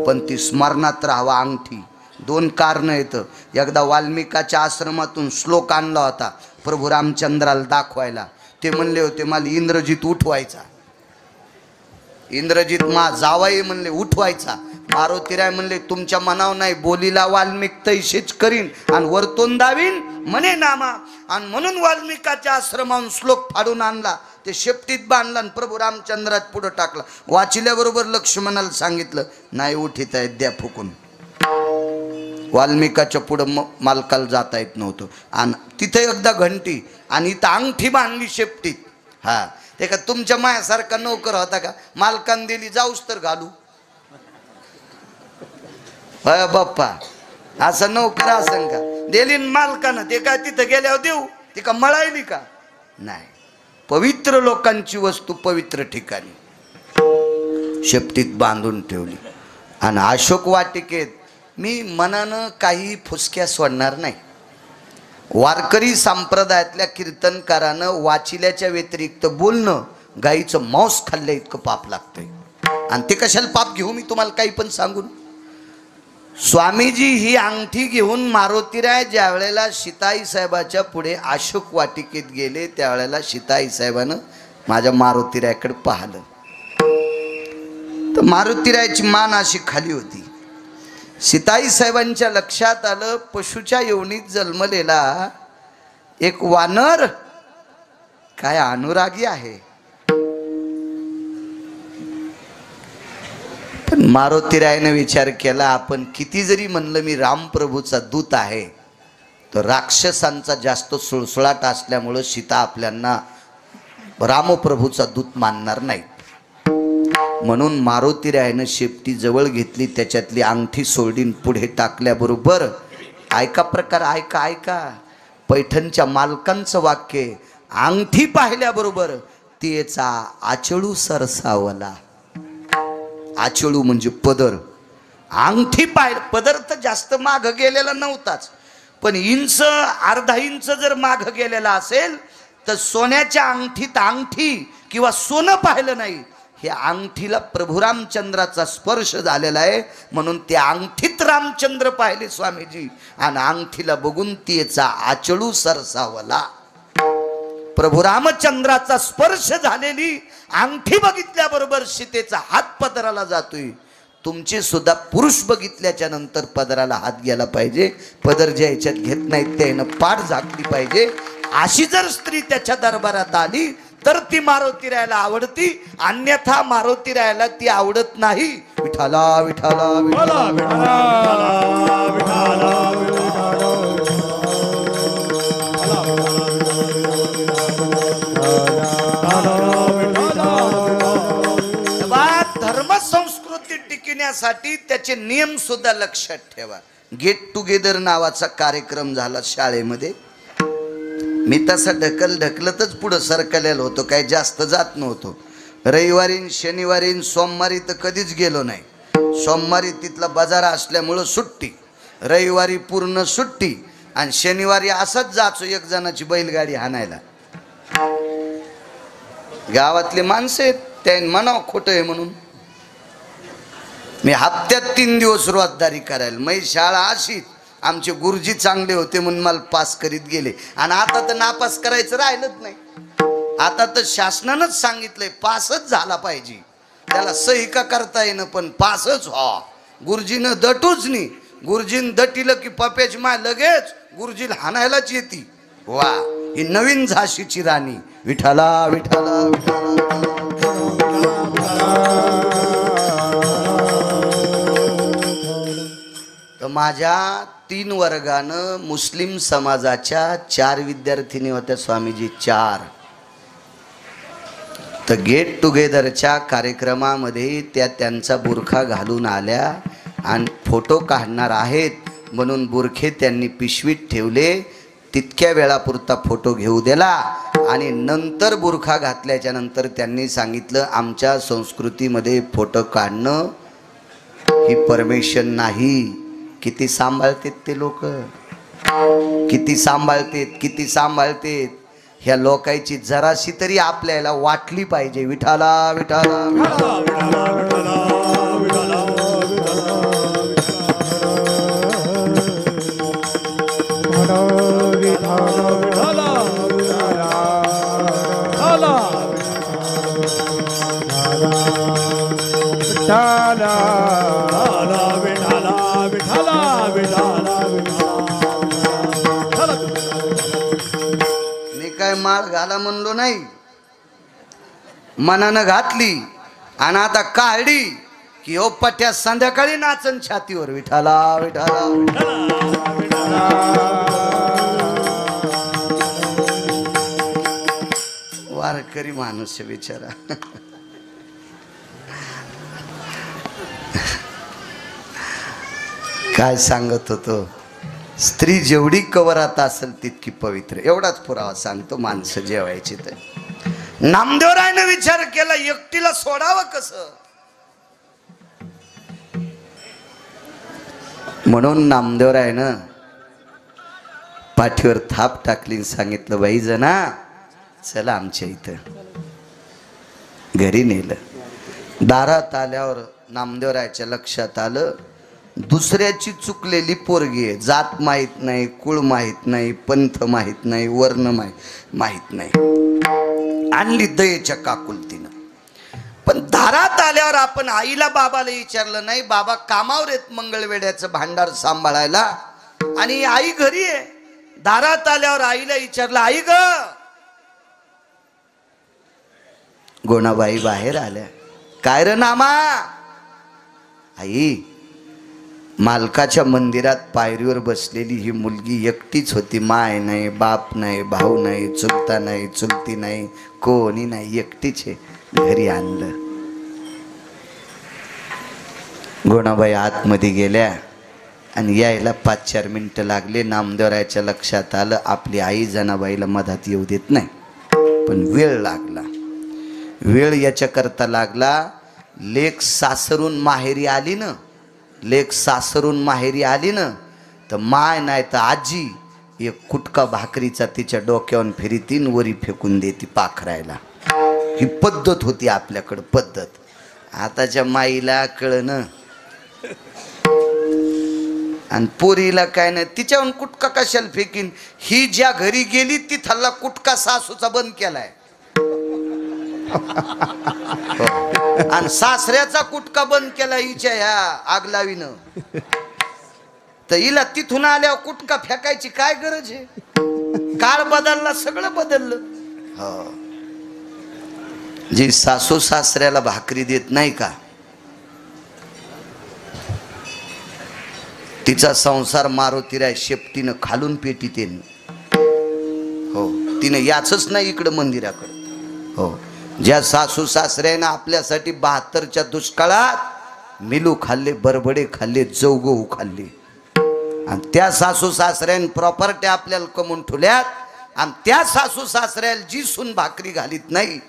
[SPEAKER 1] पण ती स्मरणात राहावा अंगठी. 2 कारण येतं. एकदा वाल्मिकाच्या आश्रमातून श्लोक आणला होता प्रभू रामचंद्राला दाखवायला. ते म्हणले होते मला इंद्रजित उठवायचा. इंद्रजित मा जावाई म्हणले उठवायचा. मारुतीराय म्हणले तुमच्या मनावर नाही, बोलीला वाल्मिक तैसेच करीन आणि वरतून दावीन म्हणे नामा. आणि म्हणून वाल्मिकाच्या आश्रमाहून श्लोक फाडून आणला. ते शेपटीत बांधला आणि प्रभू रामचंद्रात पुढं टाकला. वाचिल्याबरोबर लक्ष्मणाला सांगितलं, नाही उठीत आहेत, द्या फुकून. वाल्मिकाच्या पुढं मालकाला जाता येत नव्हतं. आणि तिथे एकदा घंटी आणि इथं अंगठी बांधली शेपटीत. हा, ते का तुमच्या मायासारखा नोकर होता का? मालकान दिली, जाऊस तर घालू. होय बाप्पा, असं नोकर असं का दिली मालकानं? ते काय तिथं गेल्यावर देऊ? ती का मळायली का? नाही, पवित्र लोकांची वस्तू पवित्र ठिकाणी शेपटीत बांधून ठेवली. आणि अशोक वाटिकेत मी मनानं काही फुसक्या सोडणार नाही. वारकरी संप्रदायातल्या कीर्तनकारानं वाचिल्याच्या व्यतिरिक्त बोलणं गाईचं मांस खाल्ल्या इतकं पाप लागतंय. आणि ते कशाला पाप घेऊ मी तुम्हाला काही पण सांगून. स्वामीजी ही अंगठी घेऊन मारुतीराय ज्या वेळेला सीताई साहेबाच्या पुढे अशोक वाटिकेत गेले, त्यावेळेला सीताई साहेबानं माझ्या मारुतीरायकडे पाहिलं तर मारुतीरायची मान अशी खाली होती. सीताई साहेबांच्या लक्षात आलं, पशुच्या योनीत जन्मलेला एक वानर काय अनुरागी आहे. पण मारुतीरायने विचार केला, आपण किती जरी म्हणलं मी रामप्रभूचा दूत आहे, तर राक्षसांचा जास्त सुळसुळाट असल्यामुळं सीता आपल्यांना रामप्रभूचा दूत मानणार नाही. म्हणून मारुतीरायनं शेपटी जवळ घेतली, त्याच्यातली अंगठी सोडून पुढे टाकल्याबरोबर ऐका प्रकार, ऐका ऐका, पैठणच्या मालकांचं वाक्य, अंगठी पाहिल्याबरोबर तिचा आचळू सरसावला. आचळू म्हणजे पदर. अंगठी पदर तर जास्त माग गेलेला नव्हताच, पण इंच अर्धा इंच जर माग गेलेला असेल तर सोन्याच्या अंगठीत अंगठी किंवा सोनं पाहिलं नाही. हे अंगठीला प्रभू रामचंद्राचा स्पर्श झालेला आहे, म्हणून त्या अंगठीत रामचंद्र पाहिले स्वामीजी. आणि अंगठीला बघून तिचा आचळू सरसावला. प्रभू रामचंद्राचा स्पर्श झालेली अंगठी बघितल्याबरोबर सीतेचा हात पदराला जातोय. तुमचे सुद्धा पुरुष बघितल्याच्या नंतर पदराला हात गेला पाहिजे. पदर ज्या ह्याच्यात घेत नाहीत त्यानं पाठ झाकली पाहिजे. अशी जर स्त्री त्याच्या दरबारात आली तर ती मारुतीरायला आवडती, अन्यथा मारुतीरायला ती आवडत नाही. विठाला विठाला विठाला धर्म संस्कृती टिकण्यासाठी त्याचे नियम सुद्धा लक्षात ठेवा. गेट टुगेदर नावाचा कार्यक्रम झाला शाळेमध्ये. मी तसा ढकलतच पुढं सरकलेलो होतो, काही जास्त जात नव्हतो. रविवारी शनिवारी सोमवारी तर कधीच गेलो नाही. सोमवारी तिथला बाजार असल्यामुळं सुट्टी, रविवारी पूर्ण सुट्टी, आणि शनिवारी असंच जायचो एक जणाची बैलगाडी हाणायला. गावातले माणसं आहेत, त्याने म्हणावं खोटं आहे म्हणून. मी हप्त्यात 3 दिवस रोजदारी करायला. मग शाळा अशीच, आमचे गुरुजी चांगले होते म्हणून मला पास करीत गेले. आणि आता तर नापास करायचं राहिलंच नाही. आता तर शासनानंच सांगितलंय पासच झाला पाहिजे. त्याला सही का करता येणं, पण पासच व्हा. गुरुजीनं दटूच नाही. गुरुजीनं दटिलं की पप्याची माय लगेच गुरुजीला हाणायलाच येते. वा, ही नवीन झाशीची राणी. विठाला विठाला विठाला. तर माझ्या 3 वर्गानं मुस्लिम समाजाच्या 4 विद्यार्थिनी होत्या स्वामीजी, 4. तर गेट टुगेदरच्या कार्यक्रमामध्ये त्या त्यांचा बुरखा घालून आल्या आणि फोटो काढणार आहेत म्हणून बुरखे त्यांनी पिशवीत ठेवले. तितक्या वेळापुरता फोटो घेऊ दिला आणि नंतर बुरखा घातल्याच्या नंतर त्यांनी सांगितलं, आमच्या संस्कृतीमध्ये फोटो काढणं ही परमिशन नाही. किती सांभाळतेत ते लोक, किती सांभाळतेत. ह्या लोकांची जराशी तरी आपल्याला वाटली पाहिजे. विठाला विठाला मी काय माळ घाला म्हणलो नाही. मनानं घातली आणि आता काढली की ओ पट्या संध्याकाळी नाचन छातीवर विठाला विठाला वारकरी माणूस आहे बिचारा. काय सांगत होतो, स्त्री जेवढी कवरात असेल तितकी पवित्र. एवढाच पुरावा सांगतो, माणसं जेवायची तर. नामदेवरायनं विचार केला एकटीला सोडावं कसं, म्हणून नामदेवरायनं पाठीवर थाप टाकली, सांगितलं बाई जना चला आमच्या इथं. घरी नेलं. दारात आल्यावर नामदेवरायच्या लक्षात आलं दुसऱ्याची चुकलेली पोरगी आहे. जात माहीत नाही, कुळ माहीत नाही, पंथ माहीत नाही, वर्ण माहीत नाही. आणली दयेच्या काकुलतीनं. पण दारात आल्यावर आपण आईला बाबाला विचारलं नाही. बाबा कामावर आहेत मंगळवेड्याचं भांडार सांभाळायला आणि आई घरी आहे. दारात आल्यावर आईला विचारलं आई ग. गोणाबाई बाहेर आल्या. काय रे नामा. आई मालकाच्या मंदिरात पायरीवर बसलेली ही मुलगी एकटीच होती. माय नाही, बाप नाही, भाऊ नाही, चुलता नाही, चुलती नाही, कोणी नाही, एकटीच आहे. घरी आणलं. गोणाबाई आतमध्ये गेल्या आणि यायला 5-4 मिनिटं लागले. नामदेवरायच्या लक्षात आलं आपली आई जनाबाईला मधात येऊ देत नाही. पण वेळ लागला. वेळ याच्याकरता लागला, लेक सासरून माहेरी आली ना, लेक सासरून माहेरी आली ना तर माय नाही तर आजी एक कुटका भाकरीचा तिच्या डोक्यावर फिरीतीन वरी फेकून देती पाखरायला. ही पद्धत होती आपल्याकडं पद्धत. आताच्या माईला कळणं आणि पोरीला काय नाही. तिच्याहून कुटका कशाला फेकीन. ही ज्या घरी गेली तिथला कुटका सासूचा बंद केलाय आणि सासऱ्याचा कुटका बंद केला हिच्या ह्या आगलावीनं. तर हिला तिथून आल्यावर कुटका फेकायची काय गरज आहे. काळ बदलला, सगळं बदललं. हो, जी सासू सासऱ्याला भाकरी देत नाही का तिचा संसार मारुतीराय शेपटीनं खालून पेटीत येईन. हो, तिने याचच नाही इकडं मंदिराकडं. हो, ज्या सासू सासऱ्यानं आपल्यासाठी 72च्या दुष्काळात मिलू खाल्ले, बरबडे खाल्ले, जवगहू खाल्ले आणि त्या सासू सासऱ्यानं प्रॉपर्टी आपल्याला कमवून ठेवल्यात आणि त्या सासू सासऱ्याला जी सून भाकरी घालीत नाही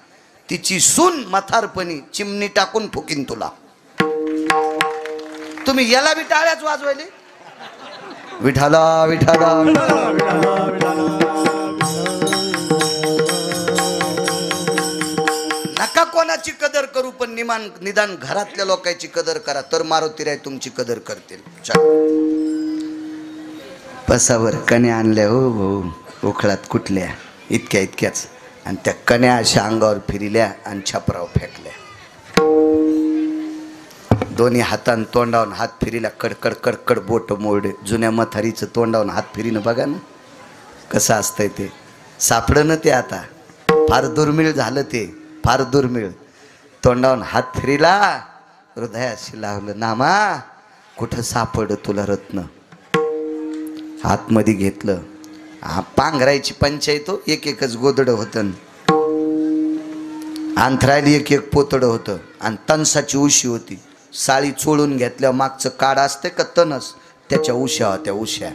[SPEAKER 1] तिची सून म्हातारपणी चिमणी टाकून फुकीन तुला. तुम्ही याला बी टाळ्याच वाजवायले. विठाला विठाला नका कोणाची कदर करू, पण निदान घरातल्या लोकांची कदर करा, तर मारुतीराय तुमची कदर करतील. बसावर कण्या आणल्या हो हो उखळात कुठल्या इतक्याच आणि त्या कण्या अशा अंगावर फिरिल्या आणि छपराव फेकल्या. दोन्ही हातान तोंडावून हात फिरीला. कडकड कडकड बोट मोडे. जुन्या मथारीचं तोंडावून हात फिरीनं बघा ना कसं असतंय ते. सापडं ना ते आता. फार दुर्मिळ झालं ते, फार दुर्मिळ. तोंडावून हात फिरीला, हृदयाशी लावलं. नामा कुठं सापड तुला रत्न. हातमध्ये घेतलं. पांघरायची पंचायत. एकच गोदडं होतं, अंथरायला एक पोतडं होतं आणि तणसाची उशी होती. साळी चोळून घेतल्या मागचं काड असते का तणस, त्याच्या उश्या होत्या उश्या.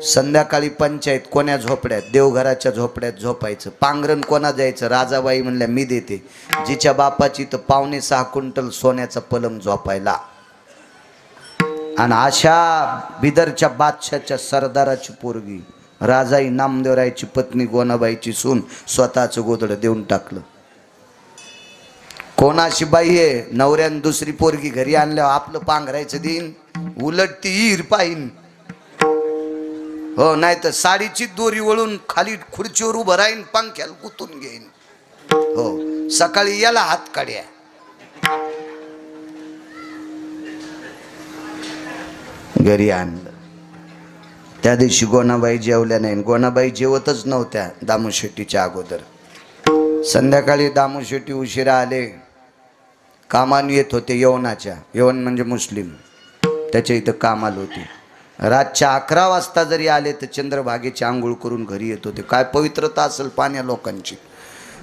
[SPEAKER 1] संध्याकाळी पंचायत कोण्या झोपड्यात, देवघराच्या झोपड्यात झोपायचं. पांघरण कोणा द्यायचं. राजाबाई म्हणल्या मी देते. जिच्या बापाची तर 5.25 क्विंटल सोन्याचा पलंग झोपायला. आणि अशा बिदरच्या बादशाच्या सरदाराची पोरगी राजाई नामदेवरायची पत्नी गोनाबाईची सून स्वतःचं गोदडं देऊन टाकलं. कोणाशी बाई आहे. नवऱ्यानं दुसरी पोरगी घरी आणल्यावर आपलं पांघरायचं देईन, उलट ती ईर पाहीन. हो, नाही तर साडीची दोरी वळून खाली खुर्चीवर उभं राहीन, पंख्याला गुतून घेईन. हो, सकाळी याला हात काढ्या. घरी आणलं. त्या दिवशी गोनाबाई जेवल्या नाही. गोनाबाई जेवतच नव्हत्या दामू शेट्टीच्या अगोदर. संध्याकाळी दामू शेट्टी उशिरा आले, कामाला येत होते यवनाच्या, यवन म्हणजे मुस्लिम, त्याच्या इथं कामाला होते. रातच्या 11 वाजता जरी आले तर चंद्रभागेची आंघोळ करून घरी येत होते. काय पवित्रता असेल पाण्या लोकांची.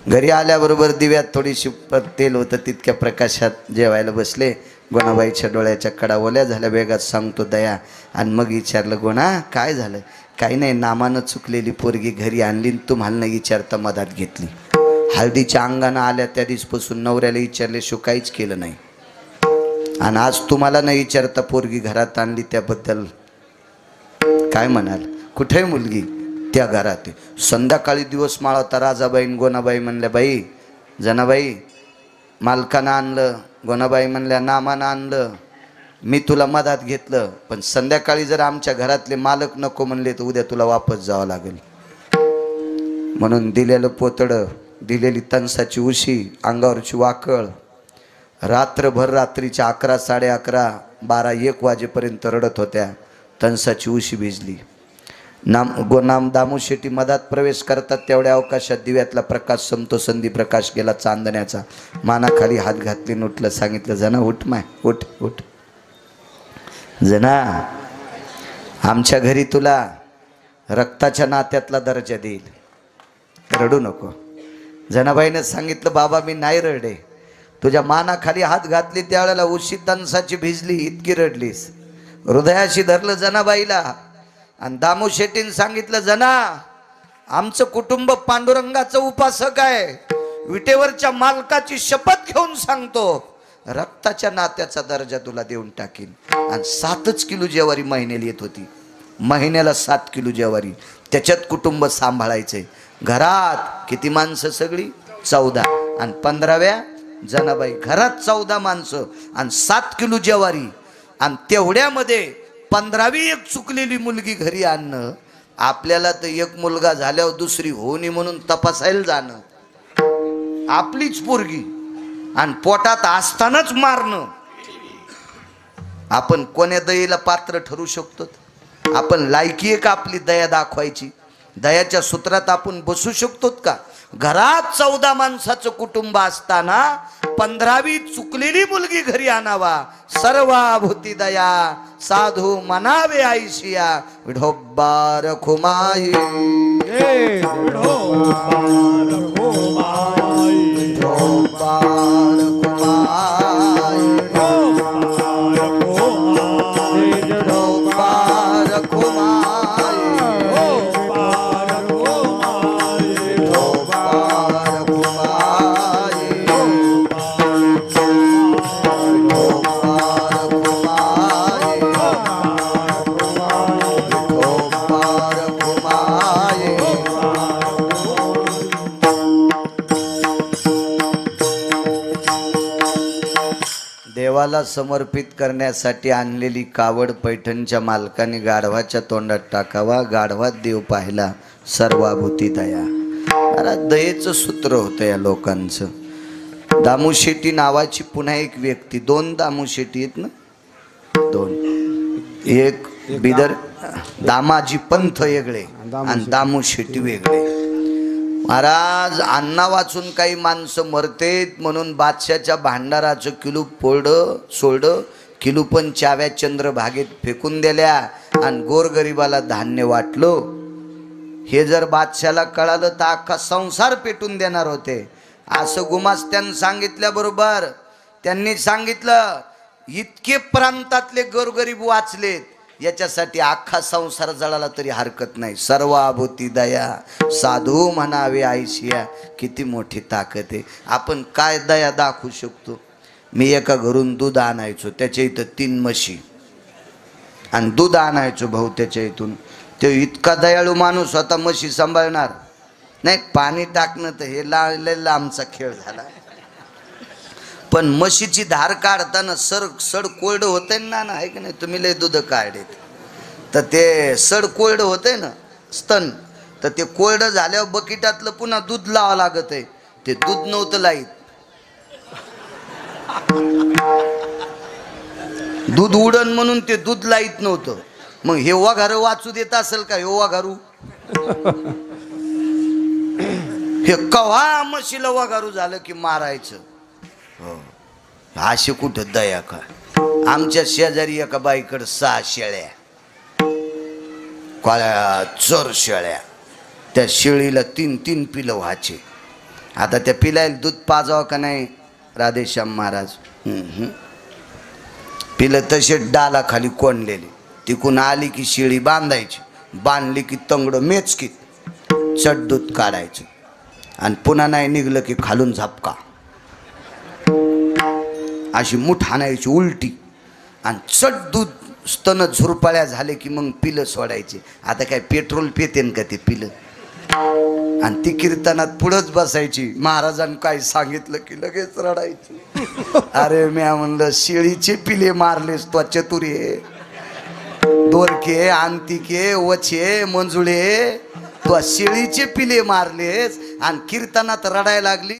[SPEAKER 1] घरी आल्याबरोबर दिव्यात थोडीशी तेल होतं, तितक्या प्रकाशात जेवायला बसले. गोणाबाईच्या डोळ्याच्या कडा ओल्या झाल्या. वेगात सांगतो दया. आणि मग विचारलं, गोणा काय झालं? काही नाही, नामानं चुकलेली पोरगी घरी आणली, तुम्हाला नाही विचारता मधात घेतली. हळदीच्या अंगानं आल्या त्या दिवसपासून नवऱ्याला विचारल्याशिवाय काहीच केलं नाही. आणि आज तुम्हाला नाही विचारता पोरगी घरात आणली, त्याबद्दल काय म्हणाल? कुठे मुलगी? त्या घरात. संध्याकाळी दिवस माळा होता. राजाबाई गोनाबाई म्हणल्या, बाई जनाबाई मालकानं आणलं. गोनाबाई म्हणल्या, नामानं आणलं, मी तुला मधात घेतलं, पण संध्याकाळी जर आमच्या घरातले मालक नको म्हणले तर उद्या तुला वापस जावं लागेल. म्हणून दिलेलं पोतडं, दिलेली तणसाची उशी, अंगावरची वाकळ, रात्रभर रात्रीच्या 11, 11:30, 12, 1 वाजेपर्यंत रडत होत्या. तणसाची उशी भिजली. गोनाम दामू शेट्टी मधात प्रवेश करतात तेवढ्या अवकाशात दिव्यातला प्रकाश संपतो. संधी प्रकाश गेला चांदण्याचा. मानाखाली हात घातले, उठलं. सांगितलं, जना उठ माय, उठ उठ जना, आमच्या घरी तुला रक्ताच्या नात्यातला दर्जा देईल, रडू नको. जनाबाईनं सांगितलं, बाबा मी नाही रडे. तुझ्या मानाखाली हात घातली त्यावेळेला उशी तणसाची भिजली, इतकी रडलीस. हृदयाशी धरलं जनाबाईला. आणि दामू शेट्टीनं सांगितलं, जना आमचं कुटुंब पांडुरंगाचं उपासक आहे. विटेवरच्या मालकाची शपथ घेऊन सांगतो, रक्ताच्या नात्याचा दर्जा तुला देऊन टाकीन. आणि 7 किलो ज्वारी महिन्याला येत होती. महिन्याला 7 किलो ज्वारी. त्याच्यात कुटुंब सांभाळायचे. घरात किती माणसं? सगळी 14. आणि 15व्या जनाबाई. घरात 14 माणसं आणि 7 किलो ज्वारी. आणि तेवढ्यामध्ये 15वी एक चुकलेली मुलगी घरी आणणं. आपल्याला तर एक मुलगा झाल्यावर दुसरी होणी म्हणून तपासायला जाणं. आपलीच पोरगी आणि पोटात असतानाच मारणं. आपण कोण्या दयेला पात्र ठरू शकतो? आपण लायकी आहे का आपली दया दाखवायची? दयाच्या सूत्रात आपण बसू शकतो का? घरात 14 माणसाचं कुटुंब असताना 15वी चुकलेली मुलगी घरी आणावा. सर्वाभूती दया साधू मनावे आईशिया. विढोबार खुमाई, विढोबार खुमाई, विढोबार खुमाई, विढोबार खुमाई, देवाला समर्पित करण्यासाठी आणलेली कावड पैठणच्या मालकाने गाढवाच्या तोंडात टाकावा. गाढवात देव पाहिला. सर्वाभूती दया. अरे दयेचं सूत्र होतं या लोकांचं. दामू शेट्टी नावाची पुन्हा एक व्यक्ती. 2 दामू शेट्टी आहेत ना? 2. एक बिदर दामाजी पंथ वेगळे आणि दामू शेट्टी वेगळे. महाराज अण्णा वाचून काही माणसं मरतेत म्हणून बादशाच्या भांडाराचं किलूप पोळलं सोडलं. किलूपण चाव्या चंद्रभागेत फेकून दिल्या आणि गोरगरिबाला धान्य वाटलो. हे जर बादशाला कळालं तर अख्खा संसार पेटून देणार होते. असं गुमास्त्यानं सांगितल्याबरोबर त्यांनी सांगितलं, इतके प्रांतातले गोरगरीब वाचलेत, याच्यासाठी अख्खा संसार जळाला तरी हरकत नाही. सर्वाभूती दया साधू म्हणावे आईशिया. किती मोठी ताकद आहे. आपण काय दया दाखवू शकतो? मी एका घरून दूध आणायचो, त्याच्या इथं 3 म्हशी आणि दूध आणायचो भाऊ त्याच्या इथून. तो इतका दयाळू माणूस होता, म्हशी सांभाळणार नाही. पाणी टाकणं तर हे लावलेला आमचा खेळ झाला. पण म्हशीची धार काढताना सड कोरडं होतंय ना, आहे की नाही? तुम्ही लय दूध काढेत तर ते सड कोरडं होतंय ना स्तन, तर ते कोरडं झाल्यावर बकिटातलं पुन्हा दूध लावावं लागत आहे. ते दूध नव्हतं लाईत. दूध उडन म्हणून ते दूध लाईत नव्हतं. मग हे वाघारू वाचू देत असेल का? हे वाघारू हे कव्हा म्हशीला वगारू झालं की मारायचं. हो, अशी कुठं दया का. आमच्या शेजारी एका बाईकडे 6 शेळ्या, काळ्या चर शेळ्या. त्या शेळीला 3 पिलं व्हायचे. आता त्या पिलायला दूध पाजावं का नाही राधेश्याम महाराज. पिलं तसे डाला खाली कोंडलेले. तिकून आली की शेळी बांधायची, बांधली की तंगड मेचकीत चट दूध काढायचं आणि पुन्हा नाही निघलं की खालून झपका. अशी मुठ आणायची उलटी आणि चट दूध स्तन झुरपाळ्या झाले की मग पिलं सोडायचे. आता काय पेट्रोल पेतेन का ते पिलं. आणि ती कीर्तनात पुढंच बसायची. महाराजांनी काय सांगितलं की लगेच रडायची. अरे म्या म्हणलं शेळीचे पिले मारलेस तो चतुरे, दोरके अंतिके वचे मंजुळे, तो शेळीचे पिले मारलेस आणि कीर्तनात रडायला लागली.